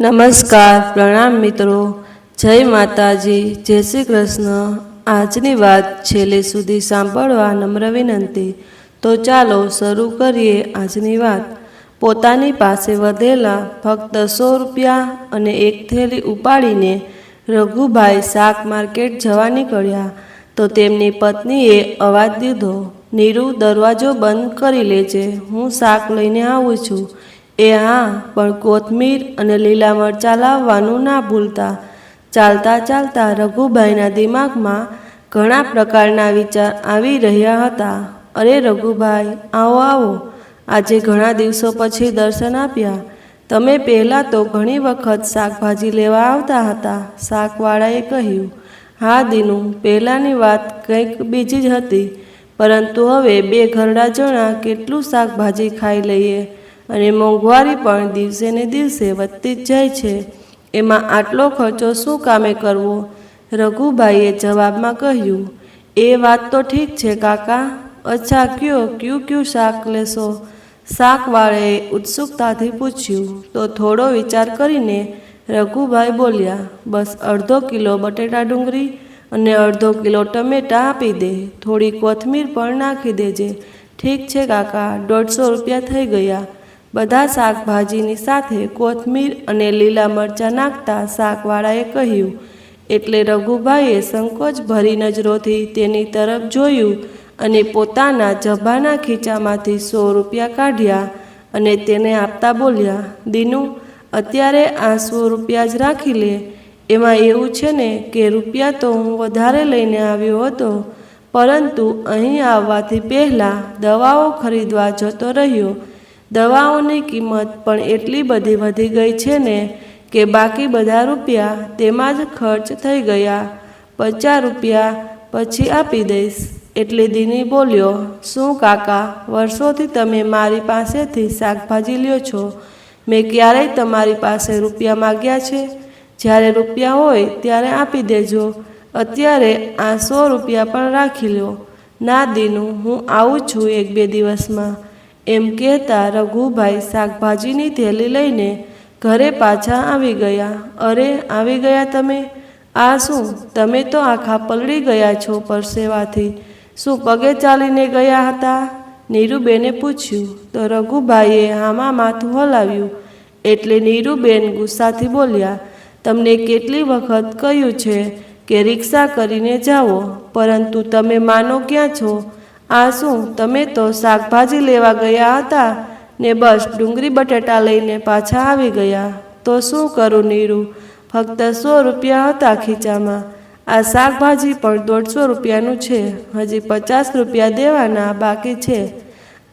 નમસ્કાર, પ્રણામ મિત્રો, જય માતાજી, જય શ્રી કૃષ્ણ। આજની વાત છેલ્લે સુધી સાંભળવા નમ્ર વિનંતી। તો ચાલો શરૂ કરીએ આજની વાત। પોતાની પાસે વધેલા ફક્ત 100 રૂપિયા અને એક થેલી ઉપાડીને રઘુભાઈ શાક માર્કેટ જવા નીકળ્યા તો તેમની પત્નીએ અવાજ દીધો, નીરુ, દરવાજો બંધ કરી લેજે, હું શાક લઈને આવું છું। એ હા, પણ કોથમીર અને લીલા મરચાં લાવવાનું ના ભૂલતા। ચાલતા ચાલતા રઘુભાઈના દિમાગમાં ઘણા પ્રકારના વિચાર આવી રહ્યા હતા। અરે રઘુભાઈ, આવો આવો, આજે ઘણા દિવસો પછી દર્શન આપ્યા। તમે પહેલાં તો ઘણી વખત શાકભાજી લેવા આવતા હતા, શાકવાળાએ કહ્યું। હા દીનુ, પહેલાંની વાત કંઈક બીજી જ હતી, પરંતુ હવે 2 ઘરડા જણા કેટલું શાકભાજી ખાઈ લઈએ, અને મોંઘવારી પણ દિવસે ને દિવસે વધતી જ જાય છે, એમાં આટલો ખર્ચો શું કામે કરવો? રઘુભાઈએ જવાબમાં કહ્યું, એ વાત તો ઠીક છે કાકા, અચ્છા ક્યું શાક લેશો? શાકવાળાએ ઉત્સુકતાથી પૂછ્યું। તો થોડો વિચાર કરીને રઘુભાઈ બોલ્યા, બસ અડધો કિલો બટેટા ડુંગળી અને અડધો કિલો ટમેટાં આપી દે, થોડી કોથમીર પણ નાખી દેજે। ઠીક છે કાકા, 150 રૂપિયા થઈ ગયા। બધા શાકભાજીની સાથે કોથમીર અને લીલા મરચાં નાખતા શાકવાળાએ કહ્યું, એટલે રઘુભાઈએ સંકોચ ભરી નજરોથી તેની તરફ જોયું અને પોતાના ઝભાના ખીચામાંથી 100 રૂપિયા કાઢ્યા અને તેને આપતા બોલ્યા, દીનુ, અત્યારે આ 100 રૂપિયા જ રાખી લે। એમાં એવું છે ને કે રૂપિયા તો હું વધારે લઈને આવ્યો હતો, પરંતુ અહીં આવવાથી પહેલાં દવાઓ ખરીદવા જતો રહ્યો। દવાઓની કિંમત પણ એટલી બધી વધી ગઈ છે ને કે બાકી બધા રૂપિયા તેમાં જ ખર્ચ થઈ ગયા। 50 રૂપિયા પછી આપી દઈશ। એટલે દીની બોલ્યો, શું કાકા, વર્ષોથી તમે મારી પાસેથી શાકભાજી લ્યો છો, મેં ક્યારેય તમારી પાસે રૂપિયા માગ્યા છે? જ્યારે રૂપિયા હોય ત્યારે આપી દેજો, અત્યારે આ 100 રૂપિયા પણ રાખી લો। ના દીનુ, હું આવું છું 1-2 દિવસમાં, એમ કહેતા રઘુભાઈ શાકભાજીની થેલી લઈને ઘરે પાછા આવી ગયા। અરે, આવી ગયા તમે? આ શું, તમે તો આખા પલળી ગયા છો પરસેવાથી, શું પગે ચાલીને ગયા હતા? નીરુબેને પૂછ્યું। તો રઘુભાઈએ હામાં માથું હલાવ્યું, એટલે નીરુબેન ગુસ્સાથી બોલ્યા, તમને કેટલી વખત કહ્યું છે કે રિક્ષા કરીને જાઓ, પરંતુ તમે માનો ક્યાં છો? આ શું, તમે તો શાકભાજી લેવા ગયા હતા ને બસ ડુંગળી બટેટા લઈને પાછા આવી ગયા। તો શું કરું નીરુ, ફક્ત 100 રૂપિયા હતા ખીચામાં, આ શાકભાજી પણ 150 રૂપિયાનું છે, હજી 50 રૂપિયા દેવાના બાકી છે।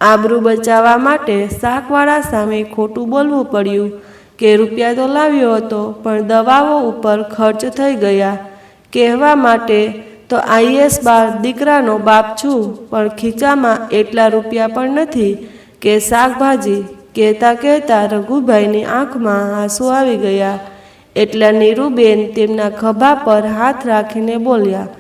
આબરૂ બચાવવા માટે શાકવાળા સામે ખોટું બોલવું પડ્યું કે રૂપિયા તો લાવ્યો હતો, પણ દવાઓ ઉપર ખર્ચ થઈ ગયા। કહેવા માટે તો IAS દીકરાનો બાપ છું, પણ ખીચામાં એટલા રૂપિયા પણ નથી કે શાકભાજી। કહેતા કહેતા રઘુભાઈની આંખમાં આંસુ આવી ગયા, એટલા નીરુબેન તેમના ખભા પર હાથ રાખીને બોલ્યા,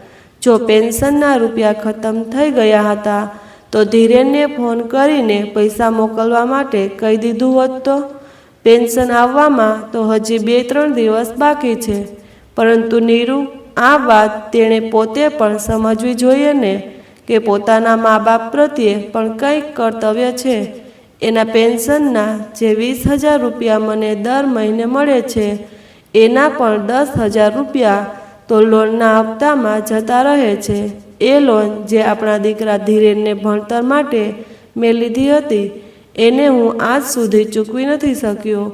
જો પેન્શનના રૂપિયા ખતમ થઈ ગયા હતા તો ધીરેનને ફોન કરીને પૈસા મોકલવા માટે કહી દીધું હોત તો? પેન્શન આવવામાં તો હજી 2-3 દિવસ બાકી છે, પરંતુ નીરુ, આ વાત તેણે પોતે પણ સમજવી જોઈએ ને કે પોતાના મા બાપ પ્રત્યે પણ કંઈક કર્તવ્ય છે। એના પેન્શનના જે 20,000 રૂપિયા મને દર મહિને મળે છે, એના પણ 10,000 રૂપિયા તો લોનના હપ્તામાં જતા રહે છે। એ લોન જે આપણા દીકરા ધીરેનને ભણતર માટે મેં લીધી હતી, એને હું આજ સુધી ચૂકવી નથી શક્યો।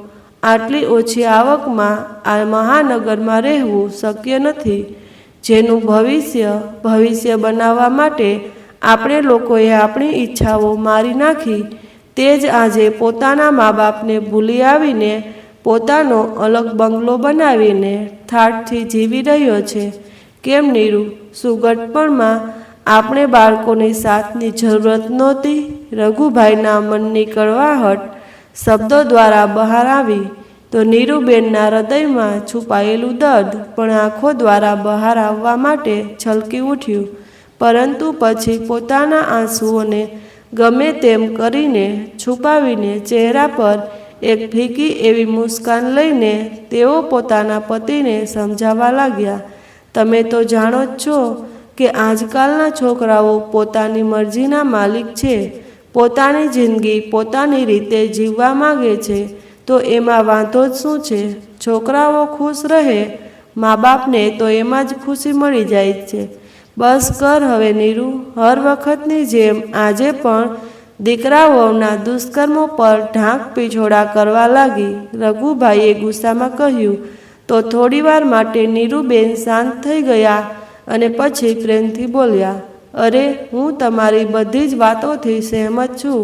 આટલી ઓછી આવકમાં આ મહાનગરમાં રહેવું શક્ય નથી। જેનું ભવિષ્ય બનાવવા માટે આપણે લોકોએ આપણી ઈચ્છાઓ મારી નાખી, તે જ આજે પોતાના મા બાપને ભૂલી આવીને પોતાનો અલગ બંગલો બનાવીને ઠાઠથી જીવી રહ્યો છે। કેમ નીરુ, શું ગટપણમાં આપણે બાળકોની સાથની જરૂરત નહોતી? રઘુભાઈના મનની કડવાહટ શબ્દો દ્વારા બહાર આવી તો નીરુબેનના હૃદયમાં છુપાયેલું દર્દ પણ આંખો દ્વારા બહાર આવવા માટે છલકી ઉઠ્યું, પરંતુ પછી પોતાના આંસુઓને ગમે તેમ કરીને છુપાવીને ચહેરા પર એક ફીકી એવી મુસ્કાન લઈને તેઓ પોતાના પતિને સમજાવવા લાગ્યા, તમે તો જાણો જ છો કે આજકાલના છોકરાઓ પોતાની મરજીના માલિક છે, પોતાની જિંદગી પોતાની રીતે જીવવા માંગે છે, તો એમાં વાંધો જ શું છે? છોકરાઓ ખુશ રહે, મા બાપને તો એમાં જ ખુશી મળી જાય છે. બસ કર હવે નીરુ. હર વખતની જેમ આજે પણ દીકરાઓના દુષ્કર્મો પર ઢાંક પીછોડા કરવા લાગી. રઘુભાઈએ ગુસ્સામાં કહ્યું. તો થોડીવાર માટે નીરુબેન શાંત થઈ ગયા અને પછી પ્રેમથી બોલ્યા, અરે હું તમારી બધી જ વાતોથી સહેમત છું,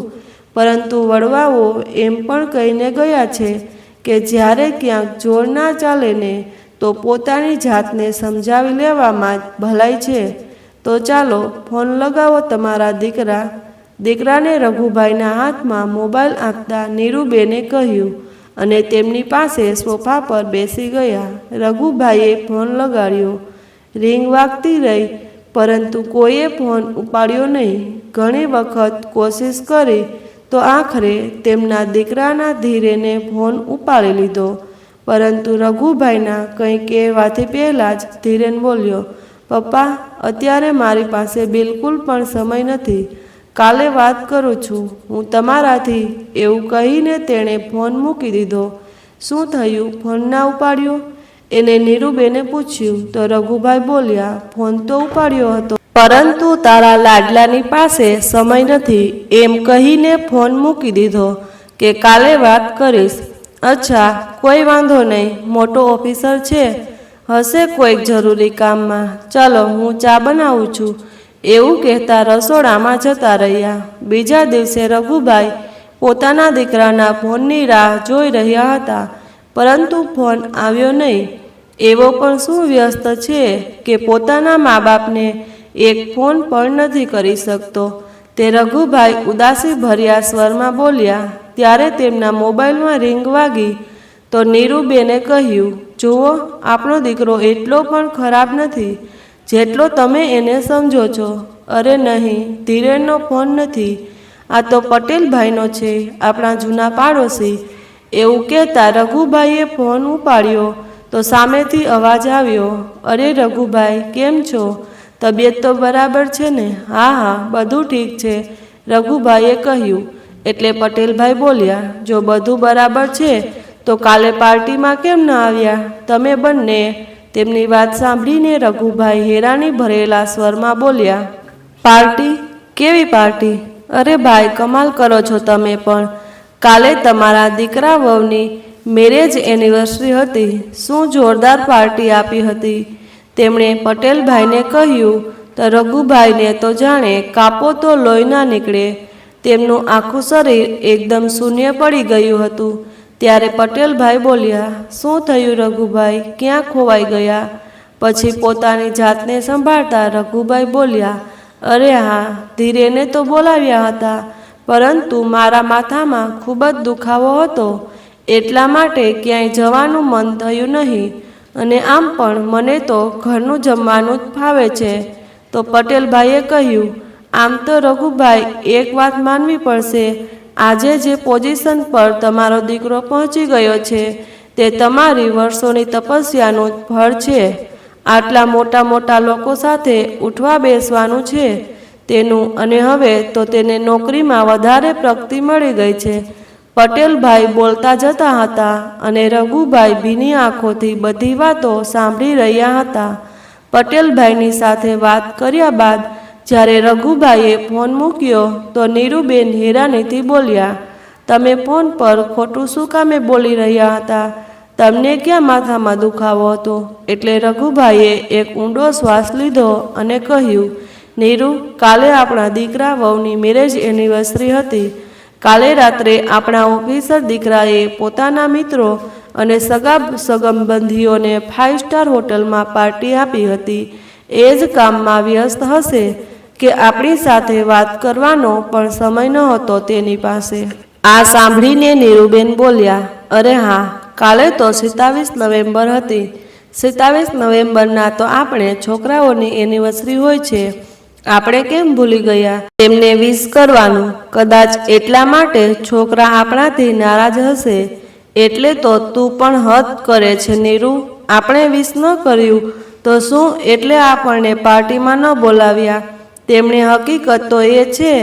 પરંતુ વડવાઓ એમ પણ કહીને ગયા છે કે જ્યારે ક્યાંક જોર ના ચાલે ને તો પોતાની જાતને સમજાવી લેવામાં જ ભલાઈ છે. તો ચાલો ફોન લગાવો તમારા દીકરાને રઘુભાઈના હાથમાં મોબાઈલ આપતા નીરુબેને કહ્યું અને તેમની પાસે સોફા પર બેસી ગયા. રઘુભાઈએ ફોન લગાડ્યો. રિંગ વાગતી રહી, પરંતુ કોઈએ ફોન ઉપાડ્યો નહીં. ઘણી વખત કોશિશ કરી તો આખરે તેમના દીકરાના ધીરેને ફોન ઉપાડી લીધો, પરંતુ રઘુભાઈના કંઈ કહેવાથી પહેલાં જ ધીરેન બોલ્યો, પપ્પા, અત્યારે મારી પાસે બિલકુલ પણ સમય નથી, કાલે વાત કરું છું હું તમારાથી, એવું કહીને તેણે ફોન મૂકી દીધો. શું થયું, ફોન ના ઉપાડ્યો? એને નીરુબેને પૂછ્યું. તો રઘુભાઈ બોલ્યા, ફોન તો ઉપાડ્યો હતો, પરંતુ તારા લાડલાની પાસે સમય નથી, એમ કહીને ફોન મૂકી દીધો કે કાલે વાત કરીશ. અચ્છા, કોઈ વાંધો નહીં, મોટો ઓફિસર છે, હશે કોઈક જરૂરી કામમાં, ચાલો હું ચા બનાવું છું, એવું કહેતા રસોડામાં જતા રહ્યા. બીજા દિવસે રઘુભાઈ પોતાના દીકરાના ફોનની રાહ જોઈ રહ્યા હતા, પરંતુ ફોન આવ્યો નહીં. એવો પણ શું વ્યસ્ત છે કે પોતાના મા બાપને એક ફોન પણ નથી કરી શકતો? તે રઘુભાઈ ઉદાસી ભર્યા સ્વરમાં બોલ્યા. ત્યારે તેમના મોબાઈલમાં રિંગ વાગી તો નીરુબેને કહ્યું, જુઓ, આપણો દીકરો એટલો પણ ખરાબ નથી જેટલો તમે એને સમજો છો. અરે નહીં, ધીરેનનો ફોન નથી, આ તો પટેલભાઈનો છે, આપણા જૂના પાડોશી. એવું કહેતા રઘુભાઈએ ફોન ઉપાડ્યો તો સામેથી અવાજ આવ્યો, અરે રઘુભાઈ, કેમ છો? તબિયત તો બરાબર છે ને? હા હા, બધું ઠીક છે, રઘુભાઈએ કહ્યું. એટલે પટેલભાઈ બોલ્યા, જો બધું બરાબર છે તો કાલે પાર્ટીમાં કેમ ન આવ્યા તમે બંને? તેમની વાત સાંભળીને રઘુભાઈ હેરાની ભરેલા સ્વરમાં બોલ્યા, પાર્ટી? કેવી પાર્ટી? અરે ભાઈ, કમાલ કરો છો તમે પણ. કાલે તમારા દીકરા વહુની મેરેજ એનિવર્સરી હતી, શું જોરદાર પાર્ટી આપી હતી, તેમણે પટેલભાઈને કહ્યું. તો રઘુભાઈને તો જાણે કાપો તો લોહી ના નીકળે, તેમનું આખું શરીર એકદમ શૂન્ય પડી ગયું હતું. ત્યારે પટેલભાઈ બોલ્યા, શું થયું રઘુભાઈ, ક્યાં ખોવાઈ ગયા? પછી પોતાની જાતને સંભાળતા રઘુભાઈ બોલ્યા, અરે હા, ધીરેને તો બોલાવ્યા હતા, પરંતુ મારા માથામાં ખૂબ જ દુખાવો હતો, એટલા માટે ક્યાંય જવાનું મન થયું નહીં, અને આમ પણ મને તો ઘરનું જમવાનું જ ફાવે છે. તો પટેલભાઈએ કહ્યું, આમ તો રઘુભાઈ એક વાત માનવી પડશે, આજે જે પોઝિશન પર તમારો દીકરો પહોંચી ગયો છે તે તમારી વર્ષોની તપસ્યાનું ફળ છે. આટલા મોટા મોટા લોકો સાથે ઉઠવા બેસવાનું છે તેનું, અને હવે તો તેને નોકરીમાં વધારે પ્રગતિ મળી ગઈ છે. પટેલભાઈ બોલતા જતા હતા અને રઘુભાઈ ભીની આંખોથી બધી વાતો સાંભળી રહ્યા હતા. પટેલભાઈની સાથે વાત કર્યા બાદ જ્યારે રઘુભાઈએ ફોન મૂક્યો તો નીરુબેન હેરાનીથી બોલ્યા, તમે ફોન પર ખોટું શું કામે બોલી રહ્યા હતા? તમને ક્યાં માથામાં દુખાવો હતો? એટલે રઘુભાઈએ એક ઊંડો શ્વાસ લીધો અને કહ્યું, નીરુ, કાલે આપણા દીકરા વહુની મેરેજ એનિવર્સરી હતી. કાલે રાત્રે આપણા ઓફિસર દીકરાએ પોતાના મિત્રો અને સગા સંબંધીઓને 5 સ્ટાર હોટલમાં પાર્ટી આપી હતી. એ જ કામમાં વ્યસ્ત હશે કે આપણી સાથે વાત કરવાનો પણ સમય નહોતો તેની પાસે. આ સાંભળીને નીરુબેન બોલ્યા, અરે હા, કાલે તો 27 નવેમ્બર હતી. 27 નવેમ્બરના તો આપણે છોકરાઓની એનિવર્સરી હોય છે, આપણે કેમ ભૂલી ગયા તેમને વિશ કરવાનું? કદાચ એટલા માટે છોકરા આપણાથી નારાજ હશે એટલે તો તું પણ હદ કરે છે નીરુ. આપણે વિશ ન કર્યું તો શું એટલે આપણને પાર્ટીમાં ન બોલાવ્યા? તેમની હકીકત તો એ છે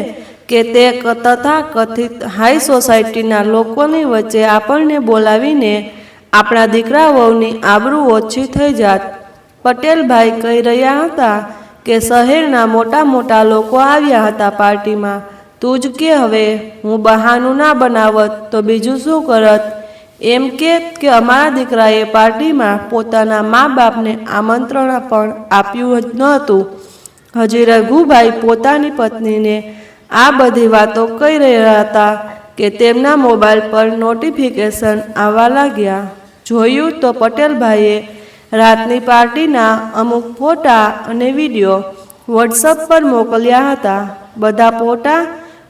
કે તે તથાકથિત હાઈ સોસાયટીના લોકોની વચ્ચે આપણને બોલાવીને આપણા દીકરા વહુની આબરૂ ઓછી થઈ જાત. પટેલભાઈ કહી રહ્યા હતા કે શહેરના મોટા મોટા લોકો આવ્યા હતા પાર્ટીમાં. તું જ કે હવે હું બહાનું ના બનાવત તો બીજું શું કરત? એમ કે અમારા દીકરાએ પાર્ટીમાં પોતાના મા બાપને આમંત્રણ પણ આપ્યું જ નહોતું. હજી રઘુભાઈ પોતાની પત્નીને આ બધી વાતો કહી રહ્યા હતા કે તેમના મોબાઈલ પર નોટિફિકેશન આવવા લાગ્યા. જોયું તો પટેલભાઈએ રાતની પાર્ટીના અમુક ફોટા અને વિડીયો વોટ્સઅપ પર મોકલ્યા હતા. બધા ફોટા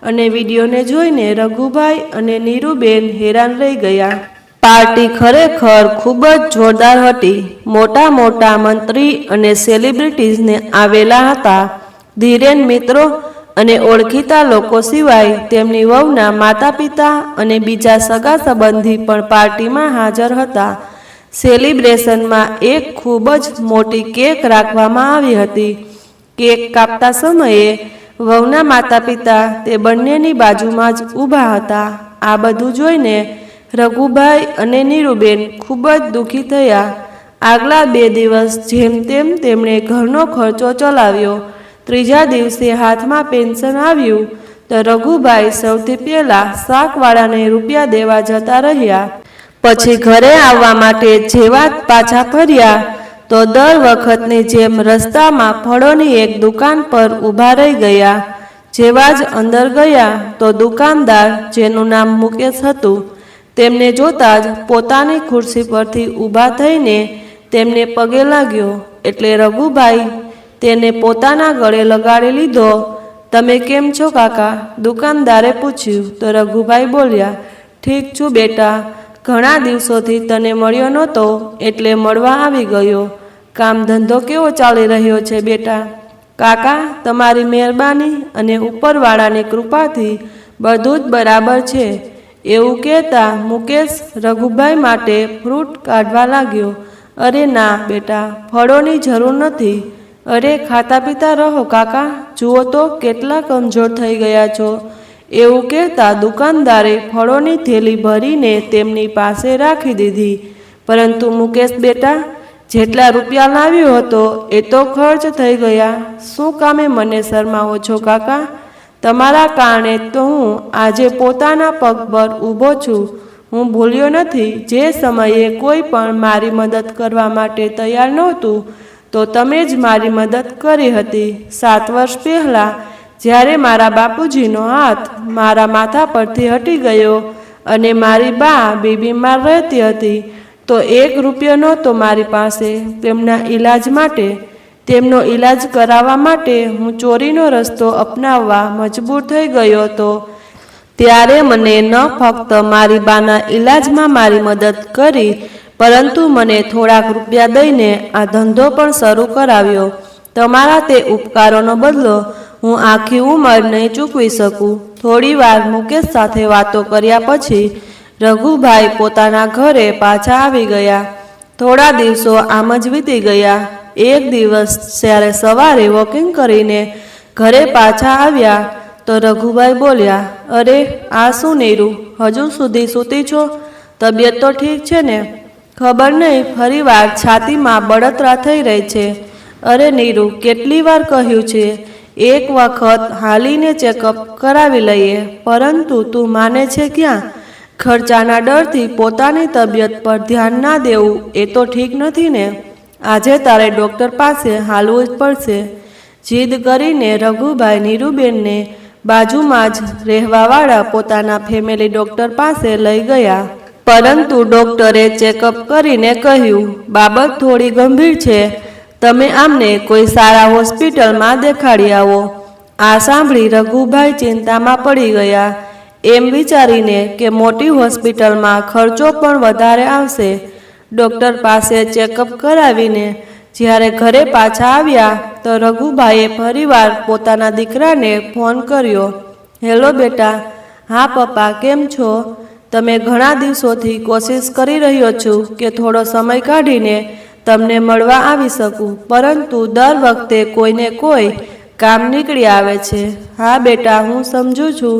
અને વિડીયોને જોઈને રઘુભાઈ અને નીરુબેન હેરાન રહી ગયા. પાર્ટી ખરેખર ખૂબ જ જોરદાર હતી. મોટા મોટા મંત્રી અને સેલિબ્રિટીઝને આવેલા હતા. ધીરેન મિત્રો અને ઓળખીતા લોકો સિવાય તેમની વહુના માતા પિતા અને બીજા સગા સંબંધી પણ પાર્ટીમાં હાજર હતા. સેલિબ્રેશનમાં એક ખૂબ જ મોટી કેક રાખવામાં આવી હતી. કેક કાપતા સમયે વહુના માતા પિતા તે બંનેની બાજુમાં જ ઊભા હતા. આ બધું જોઈને રઘુભાઈ અને નીરુબેન ખૂબ જ દુઃખી થયા. આગલા 2 દિવસ જેમ તેમ તેમણે ઘરનો ખર્ચો ચલાવ્યો. ત્રીજા દિવસે હાથમાં પેન્શન આવ્યું તો રઘુભાઈ સૌથી પહેલાં શાકવાળાને રૂપિયા દેવા જતા રહ્યા. પછી ઘરે આવવા માટે જેવા પાછા ફર્યા તો દર વખતની જેમ રસ્તામાં ફળોની એક દુકાન પર ઊભા રહી ગયા. જેવા જ અંદર ગયા તો દુકાનદાર, જેનું નામ મુકેશ હતું, તેમને જોતા જ પોતાની ખુરશી પરથી ઊભા થઈને તેમને પગે લાગ્યો. એટલે રઘુભાઈ તેને પોતાના ગળે લગાડી લીધો. તમે કેમ છો કાકા? દુકાનદારે પૂછ્યું તો રઘુભાઈ બોલ્યા, ઠીક છું બેટા, ઘણા દિવસોથી તને મળ્યો નહોતો એટલે મળવા આવી ગયો. કામ ધંધો કેવો ચાલી રહ્યો છે બેટા? કાકા, તમારી મહેરબાની અને ઉપરવાળાની કૃપાથી બધું જ બરાબર છે. એવું કહેતા મુકેશ રઘુભાઈ માટે ફ્રૂટ કાઢવા લાગ્યો. અરે ના બેટા, ફળોની જરૂર નથી. અરે ખાતા પીતા રહો કાકા, જુઓ તો કેટલા કમજોર થઈ ગયા છો. એવું કહેતા દુકાનદારે ફળોની થેલી ભરીને તેમની પાસે રાખી દીધી. પરંતુ મુકેશ બેટા, જેટલા રૂપિયા લાવ્યો હતો એ તો ખર્ચ થઈ ગયા. શું કામે મને શરમાવો છો કાકા? તમારા કારણે તો હું આજે પોતાના પગ પર ઊભો છું. હું ભૂલ્યો નથી. જે સમયે કોઈ પણ મારી મદદ કરવા માટે તૈયાર નહોતું તો તમે જ મારી મદદ કરી હતી. 7 વર્ષ પહેલાં જ્યારે મારા બાપુજીનો હાથ મારા માથા પરથી હટી ગયો અને મારી બા બીમાર રહેતી હતી તો 1 રૂપિયો નહોતો મારી પાસે તેમના ઈલાજ માટે. તેમનો ઈલાજ કરાવવા માટે હું ચોરીનો રસ્તો અપનાવવા મજબૂર થઈ ગયો હતો. ત્યારે મને ન ફક્ત મારી બાના ઈલાજમાં મારી મદદ કરી, પરંતુ મને થોડાક રૂપિયા દઈને આ ધંધો પણ શરૂ કરાવ્યો. તમારા તે ઉપકારોનો બદલો હું આખી ઉંમર નહીં ચૂકવી શકું. થોડીવાર મુકેશ સાથે વાતો કર્યા પછી રઘુભાઈ પોતાના ઘરે પાછા આવી ગયા. થોડા દિવસો આમ જ વીતી ગયા. એક દિવસ જ્યારે સવારે વોકિંગ કરીને ઘરે પાછા આવ્યા તો રઘુભાઈ બોલ્યા, અરે આ શું નીરુ, હજુ સુધી સૂતી છો? તબિયત તો ઠીક છે ને? ખબર નહીં, ફરીવાર છાતીમાં બળતરા થઈ રહી છે. અરે નીરુ, કેટલી વાર કહ્યું છે એક વખત હાલીને ચેકઅપ કરાવી લઈએ, પરંતુ તું માને છે ક્યાં? ખર્ચાના ડરથી પોતાની તબિયત પર ધ્યાન ના દેવું એ તો ઠીક નથી ને. આજે તારે ડૉક્ટર પાસે હાલવું જ પડશે. જીદ કરીને રઘુભાઈ નીરુબેનને બાજુમાં જ રહેવાવાળા પોતાના ફેમિલી ડૉક્ટર પાસે લઈ ગયા. પરંતુ ડૉક્ટરે ચેકઅપ કરીને કહ્યું, બાબત થોડી ગંભીર છે, તમે આમને કોઈ સારા હોસ્પિટલમાં દેખાડી આવો. આ સાંભળી રઘુભાઈ ચિંતામાં પડી ગયા. એમ વિચારીને કે મોટી હોસ્પિટલમાં ખર્ચો પણ વધારે આવશે. ડૉક્ટર પાસે ચેકઅપ કરાવીને જ્યારે ઘરે પાછા આવ્યા તો રઘુભાઈએ ફરીવાર પોતાના દીકરાને ફોન કર્યો. હેલો બેટા. હા પપ્પા, કેમ છો? તમે ઘણા દિવસોથી કોશિશ કરી રહ્યો છું કે થોડો સમય કાઢીને તમને મળવા આવી શકું, પરંતુ દર વખતે કોઈને કોઈ કામ નીકળી આવે છે. હા બેટા, હું સમજુ છું.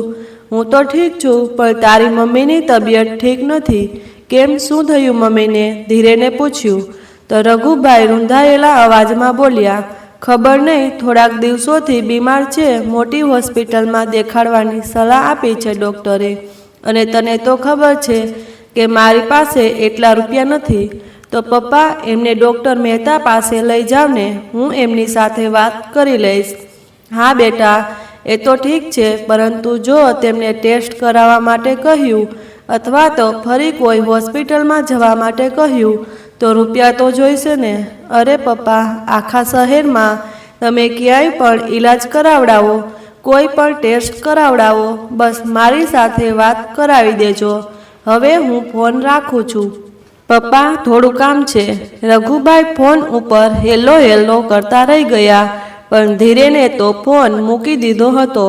હું તો ઠીક છું, પણ તારી મમ્મીની તબિયત ઠીક નથી. કેમ, શું થયું મમ્મીને? ધીરેને પૂછ્યું. તો રઘુભાઈ રૂંધાયેલા અવાજમાં બોલ્યા, ખબર નહીં, થોડાક દિવસોથી બીમાર છે. મોટી હોસ્પિટલમાં દેખાડવાની સલાહ આપી છે ડૉક્ટરે. અને તને તો ખબર છે કે મારી પાસે એટલા રૂપિયા નથી. તો પપ્પા, એમને ડૉક્ટર મહેતા પાસે લઈ જાવ ને, હું એમની સાથે વાત કરી લઈશ. હા બેટા, એ તો ઠીક છે, પરંતુ જો તેમને ટેસ્ટ કરાવવા માટે કહ્યું અથવા તો ફરી કોઈ હોસ્પિટલમાં જવા માટે કહ્યું તો રૂપિયા તો જોઈશે ને. અરે પપ્પા, આખા શહેરમાં તમે ક્યાંય પણ ઈલાજ કરાવડાવો, કોઈ પણ ટેસ્ટ કરાવડાવો, બસ મારી સાથે વાત કરાવી દેજો. હવે હું ફોન રાખું છું. પપ્પા, થોડું કામ છે. રઘુભાઈ ફોન ઉપર હેલો હેલો કરતા રહી ગયા, પણ ધીરેને તો ફોન મૂકી દીધો હતો.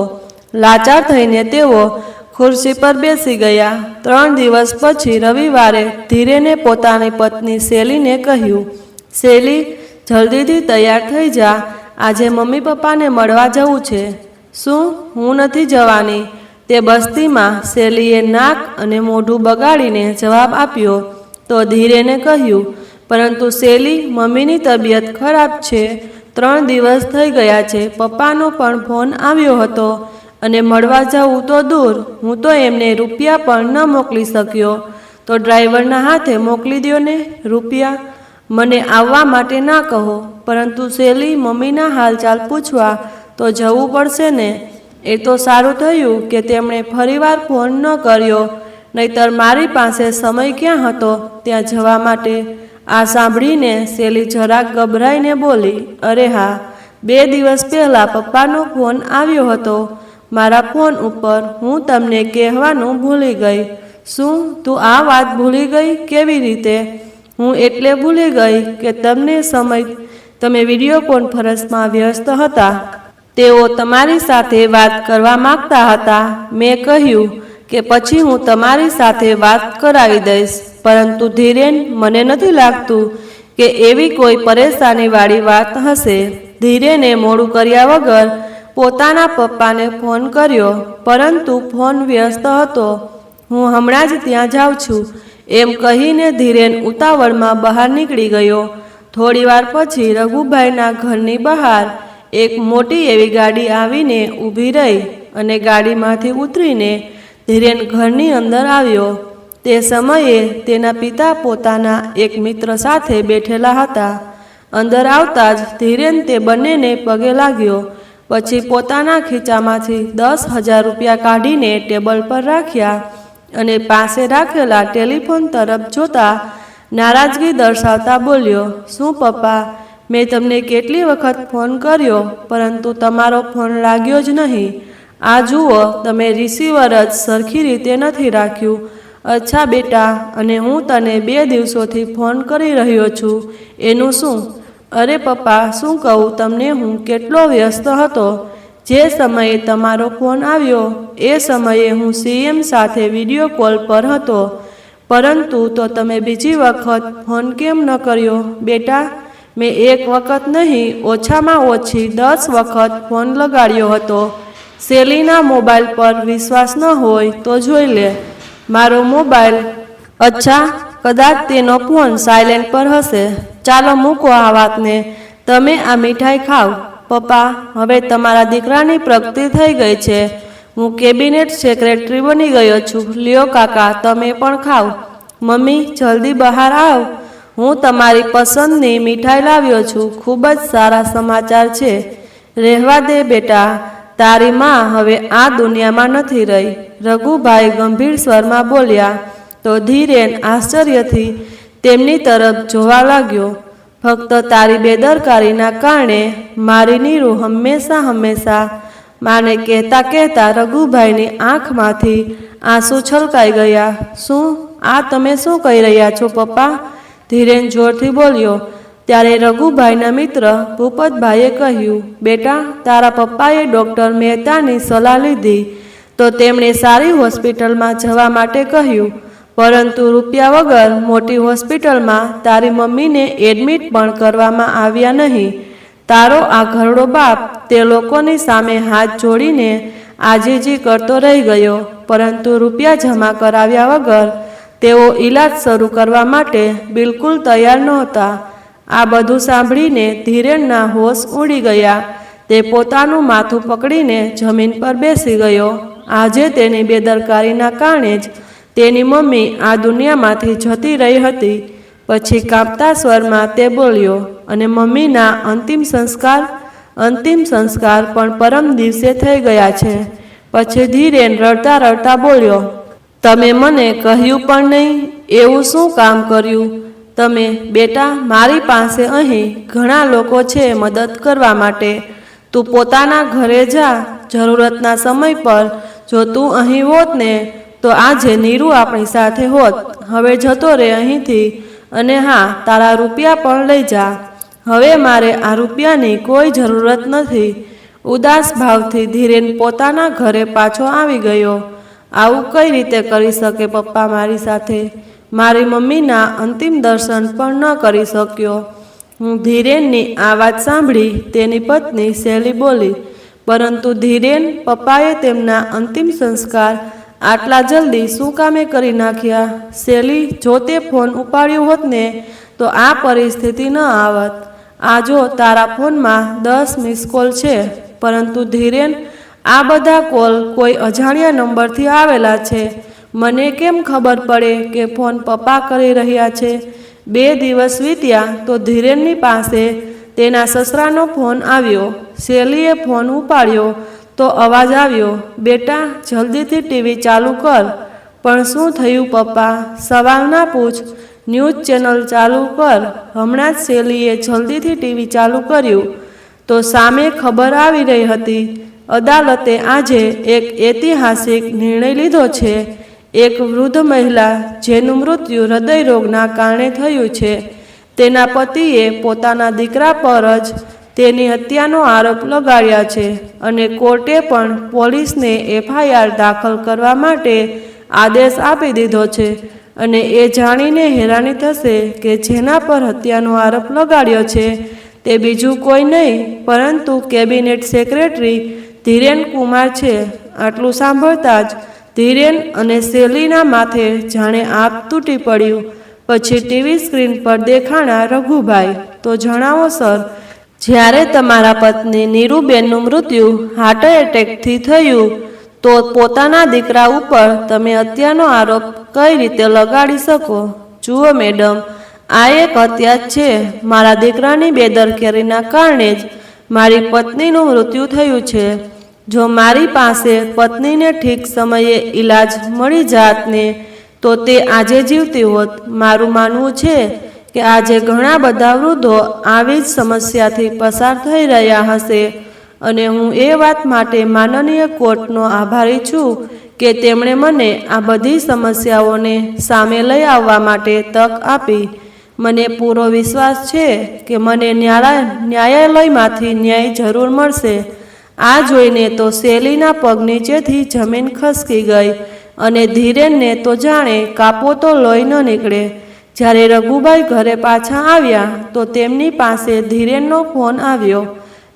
લાચાર થઈને તેઓ ખુરશી પર બેસી ગયા. 3 દિવસ પછી રવિવારે ધીરેને પોતાની પત્ની શેલીને કહ્યું, શેલી, જલ્દીથી તૈયાર થઈ જા, આજે મમ્મી પપ્પાને મળવા જવું છે. શું? હું નથી જવાની, તે બસ્તીમાં શેલીએ નાક અને મોઢું બગાડીને જવાબ આપ્યો. તો ધીરેને કહ્યું, પરંતુ શેલી, મમ્મીની તબિયત ખરાબ છે. 3 દિવસ થઈ ગયા છે. પપ્પાનો પણ ફોન આવ્યો હતો અને મળવા જવું તો દૂર, હું તો એમને રૂપિયા પણ ન મોકલી શક્યો. તો ડ્રાઈવરના હાથે મોકલી દો ને રૂપિયા. મને આવવા માટે ના કહો, પરંતુ શેલી, મમ્મીના હાલચાલ પૂછવા તો જવું પડશે ને. એ તો સારું થયું કે તેમણે ફરીવાર ફોન ન કર્યો, નહીતર મારી પાસે સમય ક્યાં હતો ત્યાં જવા માટે. આ સાંભળીને શેલી જરાક ગભરાઈને બોલી, અરે હા, 2 દિવસ પહેલાં પપ્પાનો ફોન આવ્યો હતો મારા ફોન ઉપર. હું તમને કહેવાનું ભૂલી ગઈ. શું તું આ વાત ભૂલી ગઈ? કેવી રીતે? હું એટલે ભૂલી ગઈ કે તમે વિડીયો કોન્ફરન્સમાં વ્યસ્ત હતા. તેઓ તમારી સાથે વાત કરવા માગતા હતા. મેં કહ્યું કે પછી હું તમારી સાથે વાત કરાવી દઈશ, પરંતુ ધીરેન, મને નથી લાગતું કે એવી કોઈ પરેશાનીવાળી વાત હશે. ધીરેને મોડું કર્યા વગર પોતાના પપ્પાને ફોન કર્યો, પરંતુ ફોન વ્યસ્ત હતો. હું હમણાં જ ત્યાં જાઉં છું, એમ કહીને ધીરેન ઉતાવળમાં બહાર નીકળી ગયો. થોડીવાર પછી રઘુભાઈના ઘરની બહાર એક મોટી એવી ગાડી આવીને ઊભી રહી અને ગાડીમાંથી ઉતરીને ધીરેન ઘરની અંદર આવ્યો. તે સમયે તેના પિતા પોતાના એક મિત્ર સાથે બેઠેલા હતા. અંદર આવતા જ ધીરેન તે બંનેને પગે લાગ્યો. પછી પોતાના ખીચામાંથી 10,000 રૂપિયા કાઢીને ટેબલ પર રાખ્યા અને પાસે રાખેલા ટેલિફોન તરફ જોતા નારાજગી દર્શાવતા બોલ્યો, શું પપ્પા, મેં તમને કેટલી વખત ફોન કર્યો, પરંતુ તમારો ફોન લાગ્યો જ નહીં. આ જુઓ, તમે રિસીવર જ સરખી રીતે નથી રાખ્યું. અચ્છા બેટા, અને હું તને 2 દિવસોથી ફોન કરી રહ્યો છું, એનું શું? અરે પપ્પા, શું કહું તમને, હું કેટલો વ્યસ્ત હતો. જે સમયે તમારો ફોન આવ્યો એ સમયે હું CM સાથે વિડીયો કોલ પર હતો. પરંતુ તો તમે બીજી વખત ફોન કેમ ન કર્યો? બેટા, મેં 1 વખત નહીં, ઓછામાં ઓછી 10 વખત ફોન લગાડ્યો હતો. શેલીના મોબાઈલ પર વિશ્વાસ ન હોય તો જોઈ લે. મારો મોબાઈલ. અચ્છા, કદાચ તેનો ફોન સાયલેન્ટ પર હશે. ચાલો મૂકો આ વાતને, તમે આ મીઠાઈ ખાઓ. પપ્પા, હવે તમારા દીકરાની પ્રગતિ થઈ ગઈ છે. હું કેબિનેટ સેક્રેટરી બની ગયો છું. લ્યો કાકા, તમે પણ ખાઓ. મમ્મી, જલ્દી બહાર આવ, હું તમારી પસંદની મીઠાઈ લાવ્યો છું. ખૂબ જ સારા સમાચાર છે. રહેવા દે બેટા, તારી માં હવે આ દુનિયામાં નથી રહી, રઘુભાઈ ગંભીર સ્વરમાં બોલ્યા. તો ધીરેન આશ્ચર્યથી તેમની તરફ જોવા લાગ્યો. ફક્ત તારી બેદરકારીના કારણે મારી નીરુ હંમેશા માને કહેતા રઘુભાઈની આંખમાંથી આંસુ છલકાઈ ગયા. શું? આ તમે શું કહી રહ્યા છો પપ્પા? ધીરેન જોરથી બોલ્યો. ત્યારે રઘુભાઈના મિત્ર ભૂપતભાઈએ કહ્યું, બેટા, તારા પપ્પાએ ડૉક્ટર મહેતાની સલાહ લીધી તો તેમણે સારી હોસ્પિટલમાં જવા માટે કહ્યું, પરંતુ રૂપિયા વગર મોટી હોસ્પિટલમાં તારી મમ્મીને એડમિટ પણ કરવામાં આવ્યા નહીં. તારો આ ઘરડો બાપ તે લોકોની સામે હાથ જોડીને આજીજી કરતો રહી ગયો, પરંતુ રૂપિયા જમા કરાવ્યા વગર તેઓ ઈલાજ શરૂ કરવા માટે બિલકુલ તૈયાર નહોતા. આ બધું સાંભળીને ધીરેનના હોશ ઉડી ગયા. તે પોતાનું માથું પકડીને જમીન પર બેસી ગયો. આજે તેની બેદરકારીના કારણે જ તેની મમ્મી આ દુનિયામાંથી જતી રહી હતી. પછી કાંપતા સ્વરમાં તે બોલ્યો, અને મમ્મીના અંતિમ સંસ્કાર પણ પરમ દિવસે થઈ ગયા છે. પછી ધીરેન રડતા રડતા બોલ્યો, તમે મને કહ્યું પણ નહીં, એવું શું કામ કર્યું તમે? બેટા, મારી પાસે અહીં ઘણા લોકો છે મદદ કરવા માટે. તું પોતાના ઘરે જા. જરૂરતના સમય પર જો તું અહીં હોત ને તો આજે નીરુ આપણી સાથે હોત. હવે જતો રહે અહીંથી, અને હા, તારા રૂપિયા પણ લઈ જા. હવે મારે આ રૂપિયાની કોઈ જરૂરત નથી. ઉદાસ ભાવથી ધીરેન પોતાના ઘરે પાછો આવી ગયો. આવું કઈ રીતે કરી શકે પપ્પા મારી સાથે? મારી મમ્મીના અંતિમ દર્શન પણ ન કરી શક્યો. ધીરેનની આ વાત સાંભળી તેની પત્ની શૈલી બોલી, પરંતુ ધીરેન, પપ્પાએ તેમના અંતિમ સંસ્કાર આટલા જલ્દી શું કામે કરી નાખ્યા? શૈલી, જો તે ફોન ઉપાડ્યો હોત ને તો આ પરિસ્થિતિ ન આવત. આ જો તારા ફોનમાં 10 મિસ કોલ છે, પરંતુ ધીરેન, આ બધા કોલ કોઈ અજાણ્યા નંબરથી આવેલા છે. મને કેમ ખબર પડે કે ફોન પપ્પા કરી રહ્યા છે? 2 દિવસ વીત્યા તો ધીરેનની પાસે તેના સસરાનો ફોન આવ્યો. શૈલીએ ફોન ઉપાડ્યો તો અવાજ આવ્યો, બેટા, જલ્દીથી ટીવી ચાલુ કર. પણ શું થયું પપ્પા? સવાલ ના પૂછ, ન્યૂઝ ચેનલ ચાલુ કર. હમણાં જ શૈલીએ જલ્દીથી ટીવી ચાલુ કર્યું તો સામે ખબર આવી રહી હતી, અદાલતે આજે એક ઐતિહાસિક નિર્ણય લીધો છે. એક વૃદ્ધ મહિલા જેનું મૃત્યુ હૃદયરોગના કારણે થયું છે, તેના પતિએ પોતાના દીકરા પર જ તેની હત્યાનો આરોપ લગાડ્યા છે, અને કોર્ટે પણ પોલીસને FIR દાખલ કરવા માટે આદેશ આપી દીધો છે. અને એ જાણીને હેરાની થશે કે જેના પર હત્યાનો આરોપ લગાડ્યો છે તે બીજું કોઈ નહીં પરંતુ કેબિનેટ સેક્રેટરી ધીરેન કુમાર છે. આટલું સાંભળતા જ ધીરેન અને શૈલીના માથે જાણે આપ તૂટી પડ્યું. પછી ટીવી સ્ક્રીન પર દેખાણા રઘુભાઈ. તો જણાવો સર, જ્યારે તમારા પત્ની નીરુબેનનું મૃત્યુ હાર્ટ એટેકથી થયું તો પોતાના દીકરા ઉપર તમે હત્યાનો આરોપ કઈ રીતે લગાડી શકો? જુઓ મેડમ, આ એક હત્યા જ છે. મારા દીકરાની બેદરકારીના કારણે જ મારી પત્નીનું મૃત્યુ થયું છે. જો મારી પાસે પત્નીને ઠીક સમયે ઈલાજ મળી જાત ને તો તે આજે જીવતી હોત. મારું માનવું છે કે આજે ઘણા બધા વૃદ્ધો આવી જ સમસ્યાથી પસાર થઈ રહ્યા હશે, અને હું એ વાત માટે માનનીય કોર્ટનો આભારી છું કે તેમણે મને આ બધી સમસ્યાઓને સામે લઈ આવવા માટે તક આપી. મને પૂરો વિશ્વાસ છે કે મને ન્યાયાલયમાંથી ન્યાય જરૂર મળશે. આ જોઈને તો શૈલીના પગ નીચેથી જમીન ખસકી ગઈ, અને ધીરેનને તો જાણે કાપો તો લોહી ન નીકળે. જ્યારે રઘુભાઈ ઘરે પાછા આવ્યા તો તેમની પાસે ધીરેનનો ફોન આવ્યો.